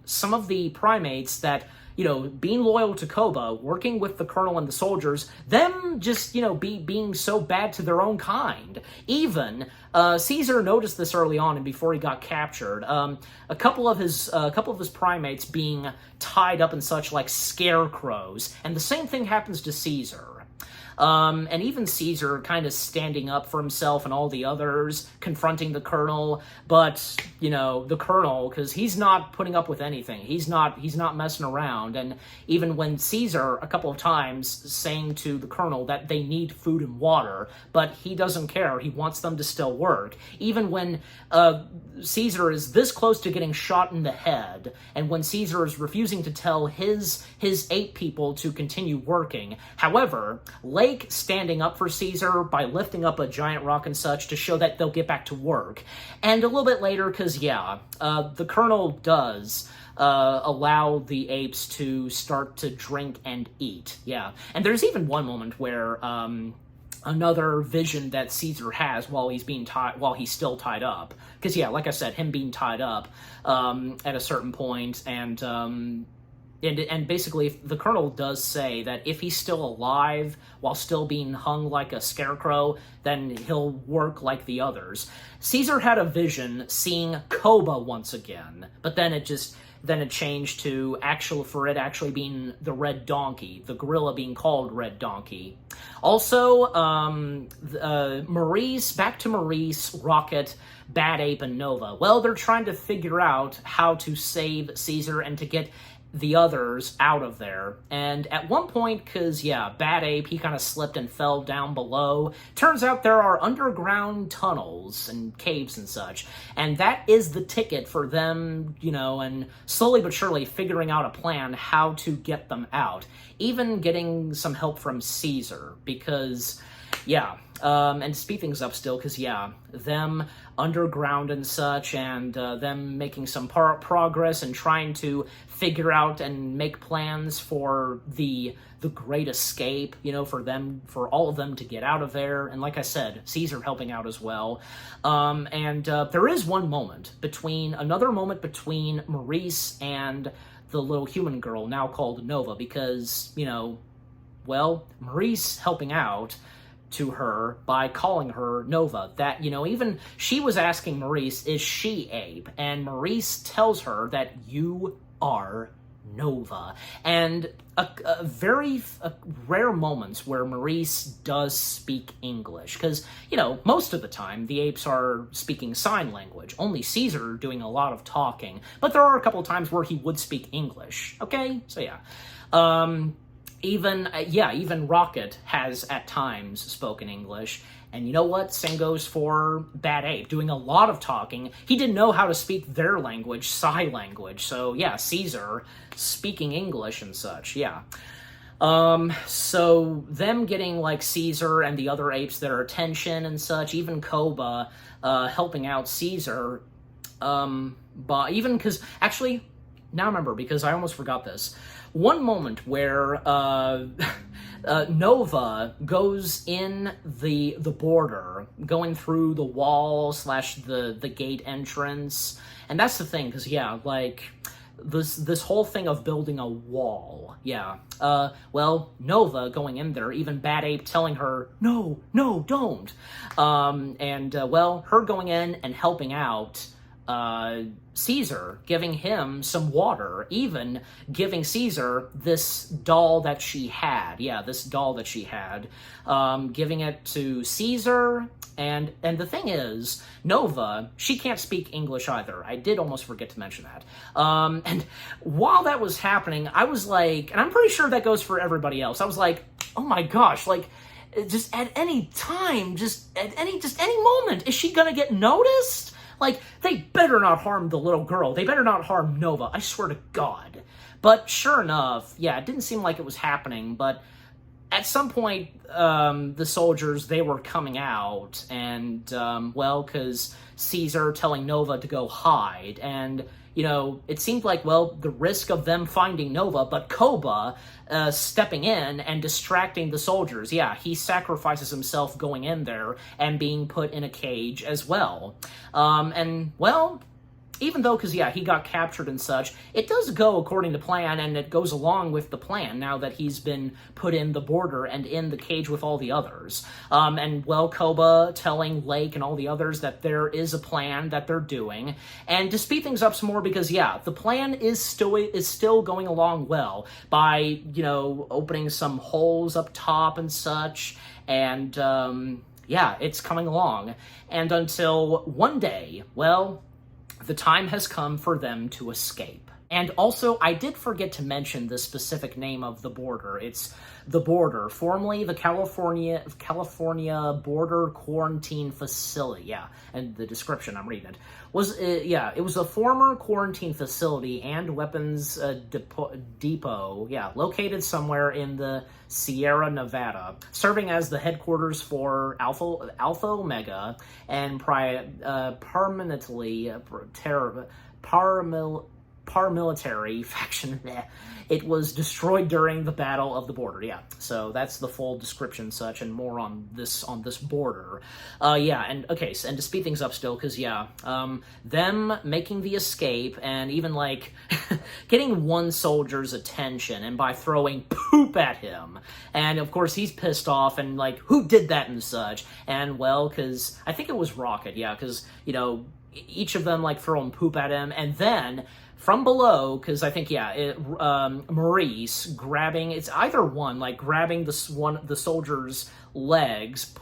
some of the primates that, being loyal to Koba, working with the Colonel and the soldiers, them just, being so bad to their own kind. Even, Caesar noticed this early on and before he got captured, a couple of his primates being tied up and such like scarecrows. And the same thing happens to Caesar. And even Caesar kind of standing up for himself and all the others, confronting the Colonel, but, the Colonel, because he's not putting up with anything. He's not messing around. And even when Caesar, a couple of times, saying to the Colonel that they need food and water, but he doesn't care. He wants them to still work. Even when Caesar is this close to getting shot in the head, and when Caesar is refusing to tell his ape people to continue working. However, Lake standing up for Caesar by lifting up a giant rock and such to show that they'll get back to work. And a little bit later, because yeah, the Colonel does allow the apes to start to drink and eat. Yeah, and there's even one moment where another vision that Caesar has while he's still tied up. Because yeah, like I said, him being tied up at a certain point, and basically, the Colonel does say that if he's still alive while still being hung like a scarecrow, then he'll work like the others. Caesar had a vision seeing Koba once again, but then it changed to for it actually being the Red Donkey, the gorilla being called Red Donkey. Also, back to Maurice, Rocket, Bad Ape, and Nova. Well, they're trying to figure out how to save Caesar and to get the others out of there. And at one point, because, yeah, Bad Ape, he kind of slipped and fell down below. Turns out there are underground tunnels and caves and such. And that is the ticket for them, you know, and slowly but surely figuring out a plan how to get them out. Even getting some help from Caesar, because, yeah, and to speed things up still, because, yeah, them underground and such, and them making some progress and trying to figure out and make plans for the Great Escape, you know, for all of them to get out of there. And like I said, Caesar helping out as well. And there is another moment between Maurice and the little human girl, now called Nova, because, you know, well, Maurice helping out to her by calling her Nova. That, you know, even she was asking Maurice, is she Ape? And Maurice tells her that you are Nova. And a very rare moments where Maurice does speak English, because, you know, most of the time the apes are speaking sign language, only Caesar doing a lot of talking, but there are a couple of times where he would speak English, okay? So yeah. Even Rocket has at times spoken English. And you know what? Same goes for Bad Ape, doing a lot of talking. He didn't know how to speak their language, Psi language. So yeah, Caesar speaking English and such, yeah. So them getting like Caesar and the other apes their attention and such, even Koba helping out Caesar, but even because, actually, now I remember, because I almost forgot this. One moment where Nova goes in the border, going through the wall / the gate entrance, and that's the thing, because yeah, like this whole thing of building a wall, yeah. Well, Nova going in there, even Bad Ape telling her, no, don't, well, her going in and helping out Caesar, giving him some water, even giving Caesar this doll that she had. Yeah, this doll that she had. Giving it to Caesar, and the thing is, Nova, she can't speak English either. I did almost forget to mention that. And while that was happening, I was like, and I'm pretty sure that goes for everybody else, I was like, oh my gosh, like, just at any time, just at any moment, is she gonna get noticed? Like, they better not harm the little girl. They better not harm Nova. I swear to God. But sure enough, yeah, it didn't seem like it was happening. But at some point, the soldiers, they were coming out. And, well, because Caesar telling Nova to go hide. And, you know, it seemed like, well, the risk of them finding Nova, but Koba stepping in and distracting the soldiers. Yeah, he sacrifices himself going in there and being put in a cage as well. And, well, even though, because, yeah, he got captured and such, it does go according to plan, and it goes along with the plan now that he's been put in the border and in the cage with all the others. And, well, Koba telling Lake and all the others that there is a plan that they're doing. And to speed things up some more, because, yeah, the plan is still going along well by, you know, opening some holes up top and such, and, yeah, it's coming along. And until one day, well, the time has come for them to escape. And also, I did forget to mention the specific name of the border. It's the border, formerly the California Border Quarantine Facility. Yeah, and the description, I'm reading it, was, yeah, it was a former quarantine facility and weapons depot, yeah, located somewhere in the Sierra Nevada, serving as the headquarters for Alpha Omega and paramilitary faction. It was destroyed during the Battle of the Border. Yeah, so that's the full description, such, and more on this border. Yeah, and okay, so, and to speed things up still, because yeah, them making the escape and even like getting one soldier's attention, and by throwing poop at him, and of course he's pissed off and like, who did that and such, and well, because I think it was Rocket, yeah, because you know, each of them like throwing poop at him, and then from below, because I think, yeah, Maurice grabbing, it's either one, like grabbing the soldier's legs,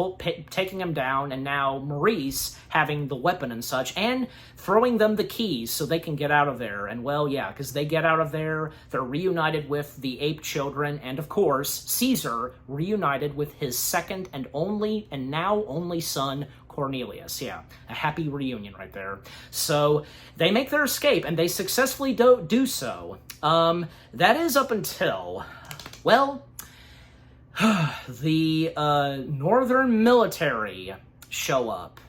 taking him down, and now Maurice having the weapon and such, and throwing them the keys so they can get out of there. And well, yeah, because they get out of there, they're reunited with the ape children, and of course, Caesar reunited with his second and now only son, Cornelius. Yeah, a happy reunion right there. So they make their escape, and they successfully do so. That is up until, well, the northern military show up.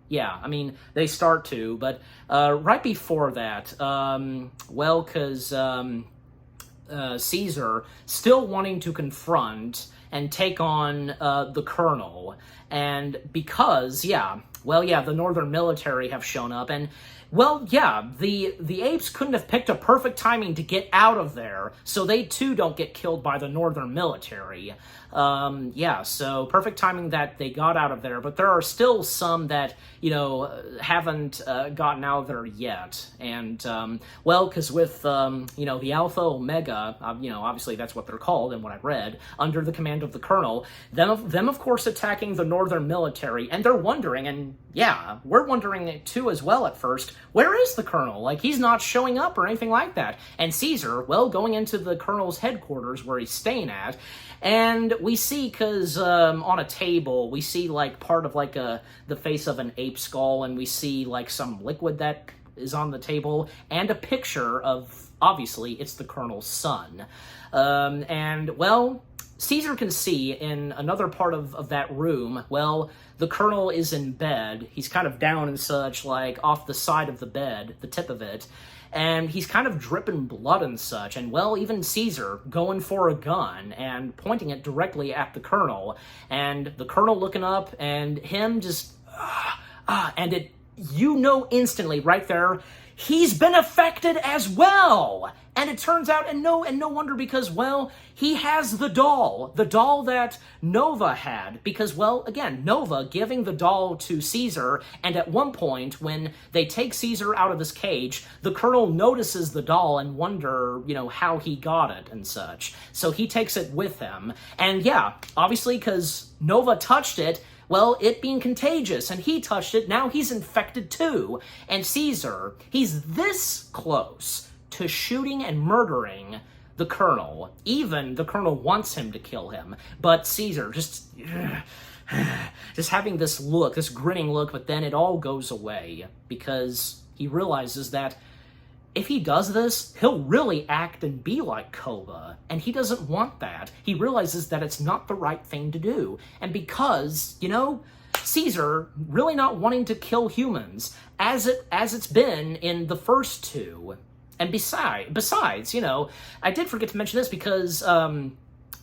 Yeah, I mean, they start to, but right before that, well, because Caesar still wanting to confront and take on the colonel, and because, yeah, well, yeah, the northern military have shown up, and well, yeah, the apes couldn't have picked a perfect timing to get out of there, so they too don't get killed by the northern military. Yeah, so perfect timing that they got out of there, but there are still some that, you know, haven't gotten out of there yet. And, well, because with, you know, the Alpha Omega, you know, obviously that's what they're called and what I read, under the command of the colonel, them of course attacking the northern military, and they're wondering, and yeah, we're wondering it too as well at first, where is the colonel? Like, he's not showing up or anything like that. And Caesar, well, going into the colonel's headquarters where he's staying at, and we see, because on a table, we see, like, part of, like, the face of an ape skull, and we see, like, some liquid that is on the table, and a picture of, obviously, it's the colonel's son. And, well, Caesar can see in another part of that room, well, the colonel is in bed. He's kind of down and such, like, off the side of the bed, the tip of it, and he's kind of dripping blood and such, and, well, even Caesar going for a gun and pointing it directly at the colonel, and the colonel looking up, and him just, and it, you know instantly right there, he's been affected as well! And it turns out, and no wonder, because, well, he has the doll that Nova had, because, well, again, Nova giving the doll to Caesar, and at one point, when they take Caesar out of his cage, the colonel notices the doll and wonder, you know, how he got it and such. So he takes it with him, and yeah, obviously, because Nova touched it, well, it being contagious, and he touched it, now he's infected too. And Caesar, he's this close to shooting and murdering the colonel. Even the colonel wants him to kill him, but Caesar just having this look, this grinning look, but then it all goes away because he realizes that if he does this, he'll really act and be like Koba, and he doesn't want that. He realizes that it's not the right thing to do, and because, you know, Caesar really not wanting to kill humans, as it's been in the first two. And besides, you know, I did forget to mention this because,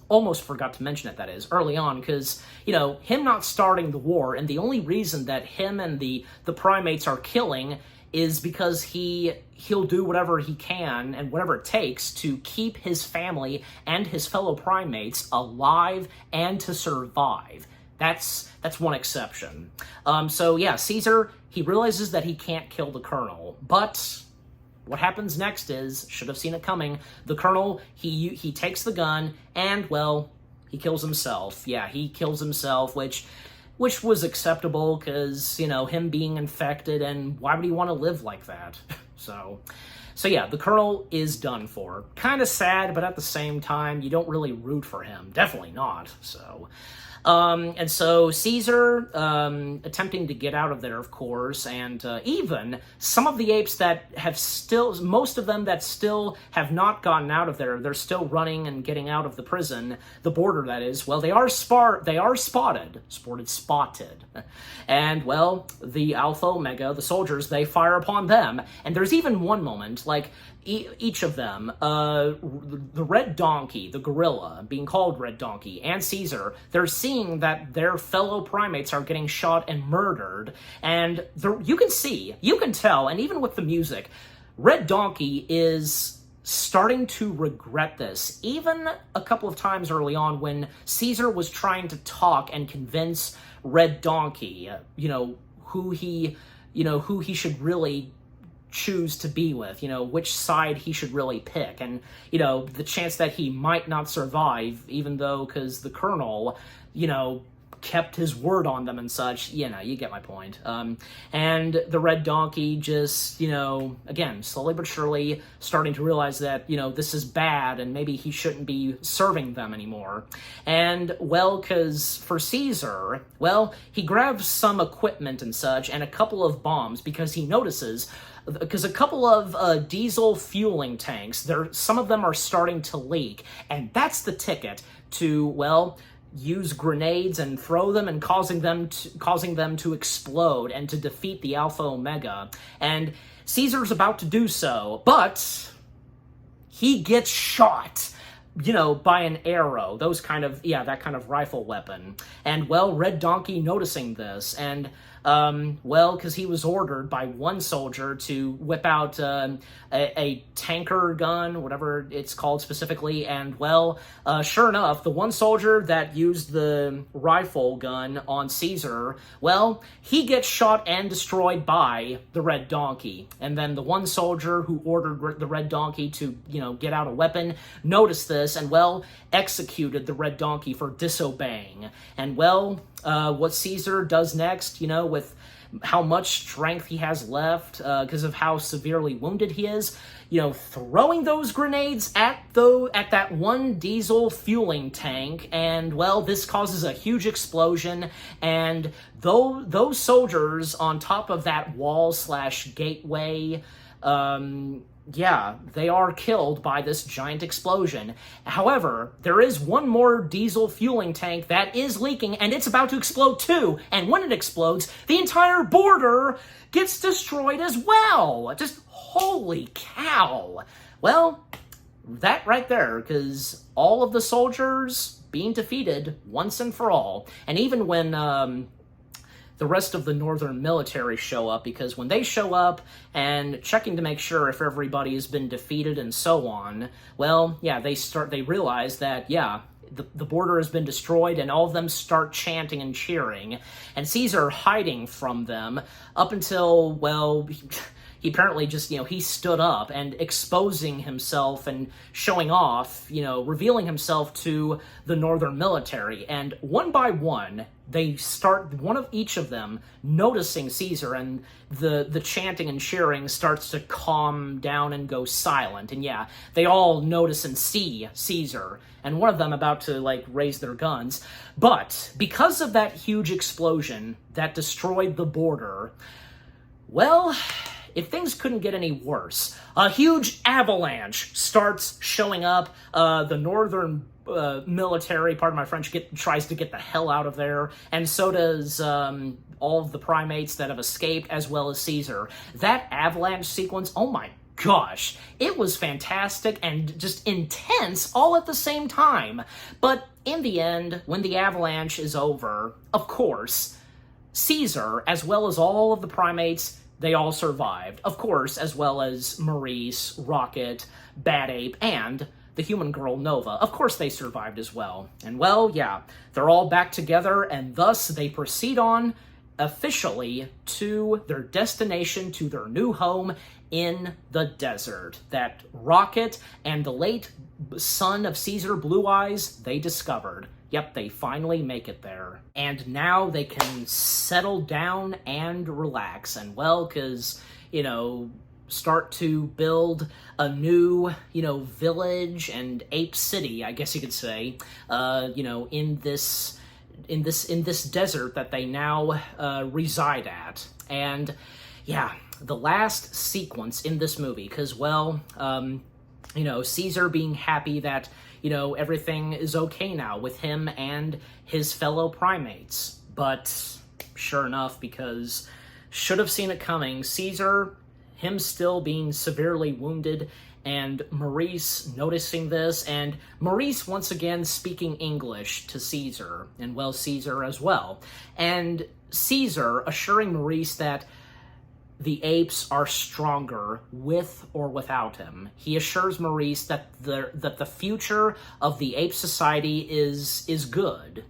almost forgot to mention it, that is, early on, because, you know, him not starting the war, and the only reason that him and the primates are killing is because he'll do whatever he can and whatever it takes to keep his family and his fellow primates alive and to survive. That's one exception. So yeah, Caesar, he realizes that he can't kill the colonel, but what happens next is, should have seen it coming, the colonel, he takes the gun, and, well, he kills himself. Yeah, he kills himself, which was acceptable, because, you know, him being infected, and why would he want to live like that? So yeah, the colonel is done for. Kind of sad, but at the same time, you don't really root for him. Definitely not, so. And so Caesar, attempting to get out of there, of course, and even some of the apes that have most of them that still have not gotten out of there, they're still running and getting out of the prison, the border, that is, well, they are spotted, and, well, the Alpha Omega, the soldiers, they fire upon them, and there's even one moment, like, each of them, the Red Donkey, the gorilla, being called Red Donkey, and Caesar, they're seeing that their fellow primates are getting shot and murdered, and you can tell, and even with the music, Red Donkey is starting to regret this. Even a couple of times early on when Caesar was trying to talk and convince Red Donkey, who he should really choose to be with, which side he should really pick. And, the chance that he might not survive, even though, because the Colonel, kept his word on them and such, you get my point. And the Red Donkey just, again, slowly but surely starting to realize that, this is bad and maybe he shouldn't be serving them anymore. And, well, because for Caesar, well, he grabs some equipment and such and a couple of bombs because he notices, because a couple of diesel fueling tanks, some of them are starting to leak, and that's the ticket to, well, use grenades and throw them and causing them to explode and to defeat the Alpha Omega. And Caesar's about to do so, but he gets shot, by an arrow, that kind of rifle weapon. And, well, Red Donkey noticing this, and because he was ordered by one soldier to whip out a tanker gun, whatever it's called specifically, and, well, sure enough, the one soldier that used the rifle gun on Caesar, well, he gets shot and destroyed by the Red Donkey. And then the one soldier who ordered the Red Donkey to, get out a weapon, noticed this and, well, executed the Red Donkey for disobeying. And, well, what Caesar does next, with how much strength he has left, because of how severely wounded he is, throwing those grenades at that one diesel fueling tank, and, well, this causes a huge explosion, and those soldiers on top of that wall/gateway, they are killed by this giant explosion. However, there is one more diesel fueling tank that is leaking, and it's about to explode too. And when it explodes, the entire border gets destroyed as well. Just holy cow. Well, that right there, because all of the soldiers being defeated once and for all. And even when the rest of the Northern military show up, because when they show up and checking to make sure if everybody has been defeated and so on, well, yeah, they realize that, yeah, the border has been destroyed, and all of them start chanting and cheering, and Caesar hiding from them up until, well, he apparently just, he stood up and exposing himself and showing off, revealing himself to the Northern military. And one by one, they start, one of each of them, noticing Caesar, and the chanting and cheering starts to calm down and go silent. And yeah, they all notice and see Caesar, and one of them about to, raise their guns. But because of that huge explosion that destroyed the border, well, if things couldn't get any worse, a huge avalanche starts showing up. The Northern military, pardon my French, tries to get the hell out of there, and so does all of the primates that have escaped, as well as Caesar. That avalanche sequence, oh my gosh, it was fantastic and just intense all at the same time. But in the end, when the avalanche is over, of course, Caesar, as well as all of the primates, they all survived. Of course, as well as Maurice, Rocket, Bad Ape, and the human girl Nova. Of course they survived as well. And, well, yeah, they're all back together, and thus they proceed on officially to their destination, to their new home in the desert that Rocket and the late son of Caesar, Blue Eyes, they discovered. Yep, they finally make it there. And now they can settle down and relax. And, well, because, start to build a new, village and ape city, I guess you could say, in this desert that they now reside at. And, yeah, the last sequence in this movie, because, well, Caesar being happy that, everything is okay now with him and his fellow primates. But sure enough, because should have seen it coming, Caesar, him still being severely wounded, and Maurice noticing this, and Maurice once again speaking English to Caesar, and, well, Caesar as well. And Caesar assuring Maurice that the apes are stronger with or without him. He assures Maurice that the future of the ape society is good,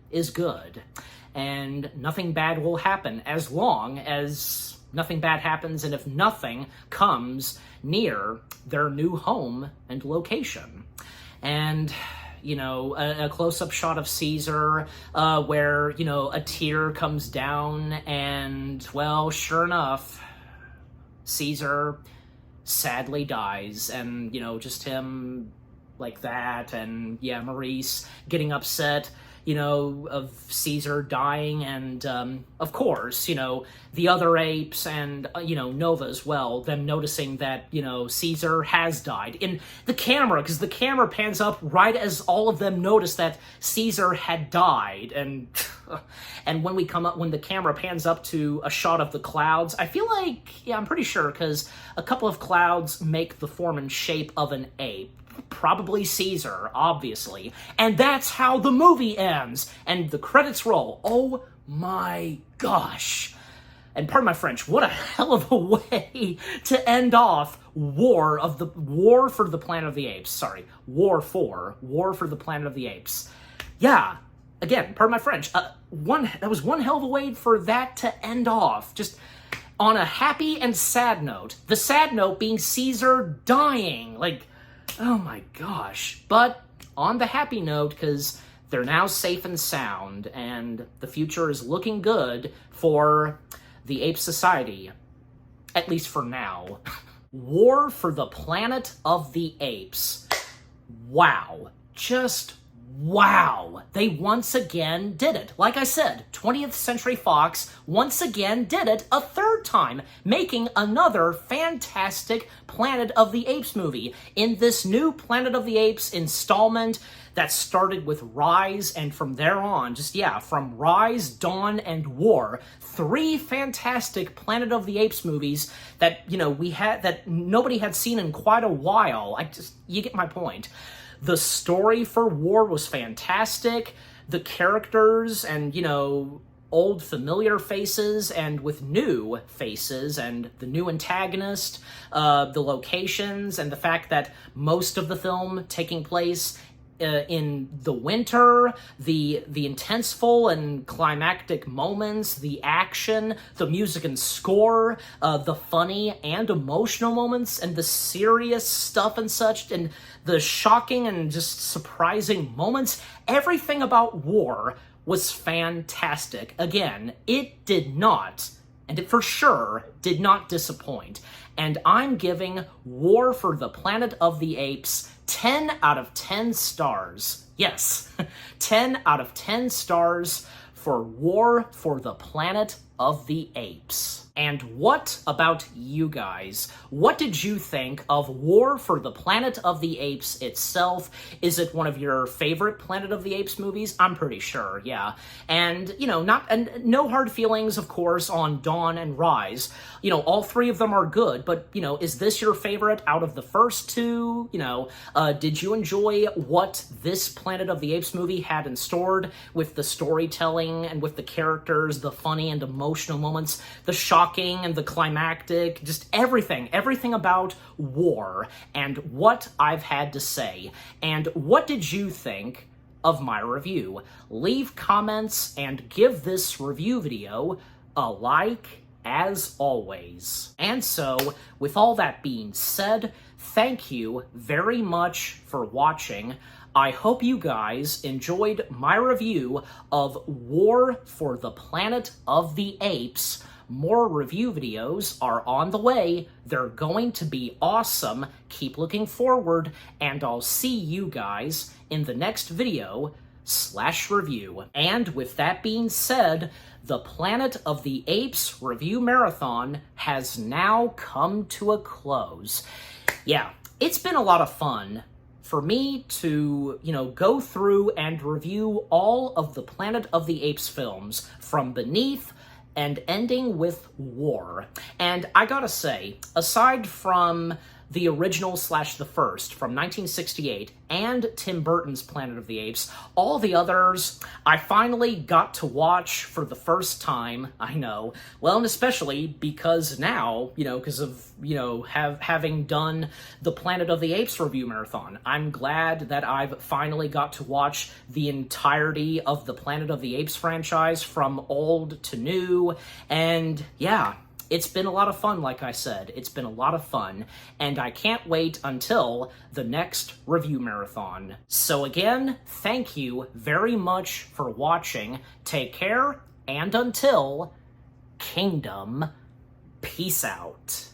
and nothing bad will happen as long as nothing bad happens, and if nothing comes near their new home and location. And, you know, a close-up shot of Caesar where, you know, a tear comes down, and, well, sure enough, Caesar sadly dies, and, you know, just him like that, and, yeah, Maurice getting upset, you know, of Caesar dying, and, of course, you know, the other apes and, you know, Nova as well, them noticing that, you know, Caesar has died. In the camera, because the camera pans up right as all of them notice that Caesar had died, and when we come up, when the camera pans up to a shot of the clouds, I feel like, yeah, I'm pretty sure, because a couple of clouds make the form and shape of an ape. Probably Caesar, obviously. And that's how the movie ends. And the credits roll. Oh my gosh. And pardon my French, what a hell of a way to end off War for the Planet of the Apes. Sorry, War for the Planet of the Apes. Yeah, again, pardon my French, that was one hell of a way for that to end off. Just on a happy and sad note. The sad note being Caesar dying. Like, oh my gosh. But on the happy note, because they're now safe and sound, and the future is looking good for the Ape Society, at least for now. War for the Planet of the Apes. Wow. Just wow. They once again did it. Like I said, 20th Century Fox once again did it a third time, making another fantastic Planet of the Apes movie in this new Planet of the Apes installment that started with Rise, and from there on, just, yeah, from Rise, Dawn, and War, 3 fantastic Planet of the Apes movies that, you know, that nobody had seen in quite a while. You get my point. The story for War was fantastic. The characters and, you know, old familiar faces and with new faces and the new antagonist, the locations, and the fact that most of the film taking place in the winter, the intenseful and climactic moments, the action, the music and score, the funny and emotional moments, and the serious stuff and such, and the shocking and just surprising moments. Everything about War was fantastic. Again, it did not, and it for sure did not disappoint. And I'm giving War for the Planet of the Apes 10 out of 10 stars. Yes, 10 out of 10 stars for War for the Planet of the Apes. And what about you guys? What did you think of War for the Planet of the Apes itself? Is it one of your favorite Planet of the Apes movies? I'm pretty sure, yeah. And, you know, no hard feelings, of course, on Dawn and Rise. You know, all 3 of them are good, but, you know, is this your favorite out of the first 2? You know, did you enjoy what this Planet of the Apes movie had in store with the storytelling and with the characters, the funny and emotional moments, the shocking and the climactic, just everything about War and what I've had to say. And what did you think of my review? Leave comments and give this review video a like, as always. And so, with all that being said, thank you very much for watching. I hope you guys enjoyed my review of War for the Planet of the Apes. More review videos are on the way. They're going to be awesome. Keep looking forward, and I'll see you guys in the next video/review. And with that being said, the Planet of the Apes review marathon has now come to a close. Yeah, it's been a lot of fun for me to, you know, go through and review all of the Planet of the Apes films from Beneath and ending with War. And I gotta say, aside from the original / the first from 1968 and Tim Burton's Planet of the Apes, all the others I finally got to watch for the first time. I know. Well, and especially because now, you know, because of, you know, having done the Planet of the Apes review marathon, I'm glad that I've finally got to watch the entirety of the Planet of the Apes franchise from old to new. And yeah, it's been a lot of fun, like I said. It's been a lot of fun, and I can't wait until the next review marathon. So again, thank you very much for watching. Take care, and until Kingdom, peace out.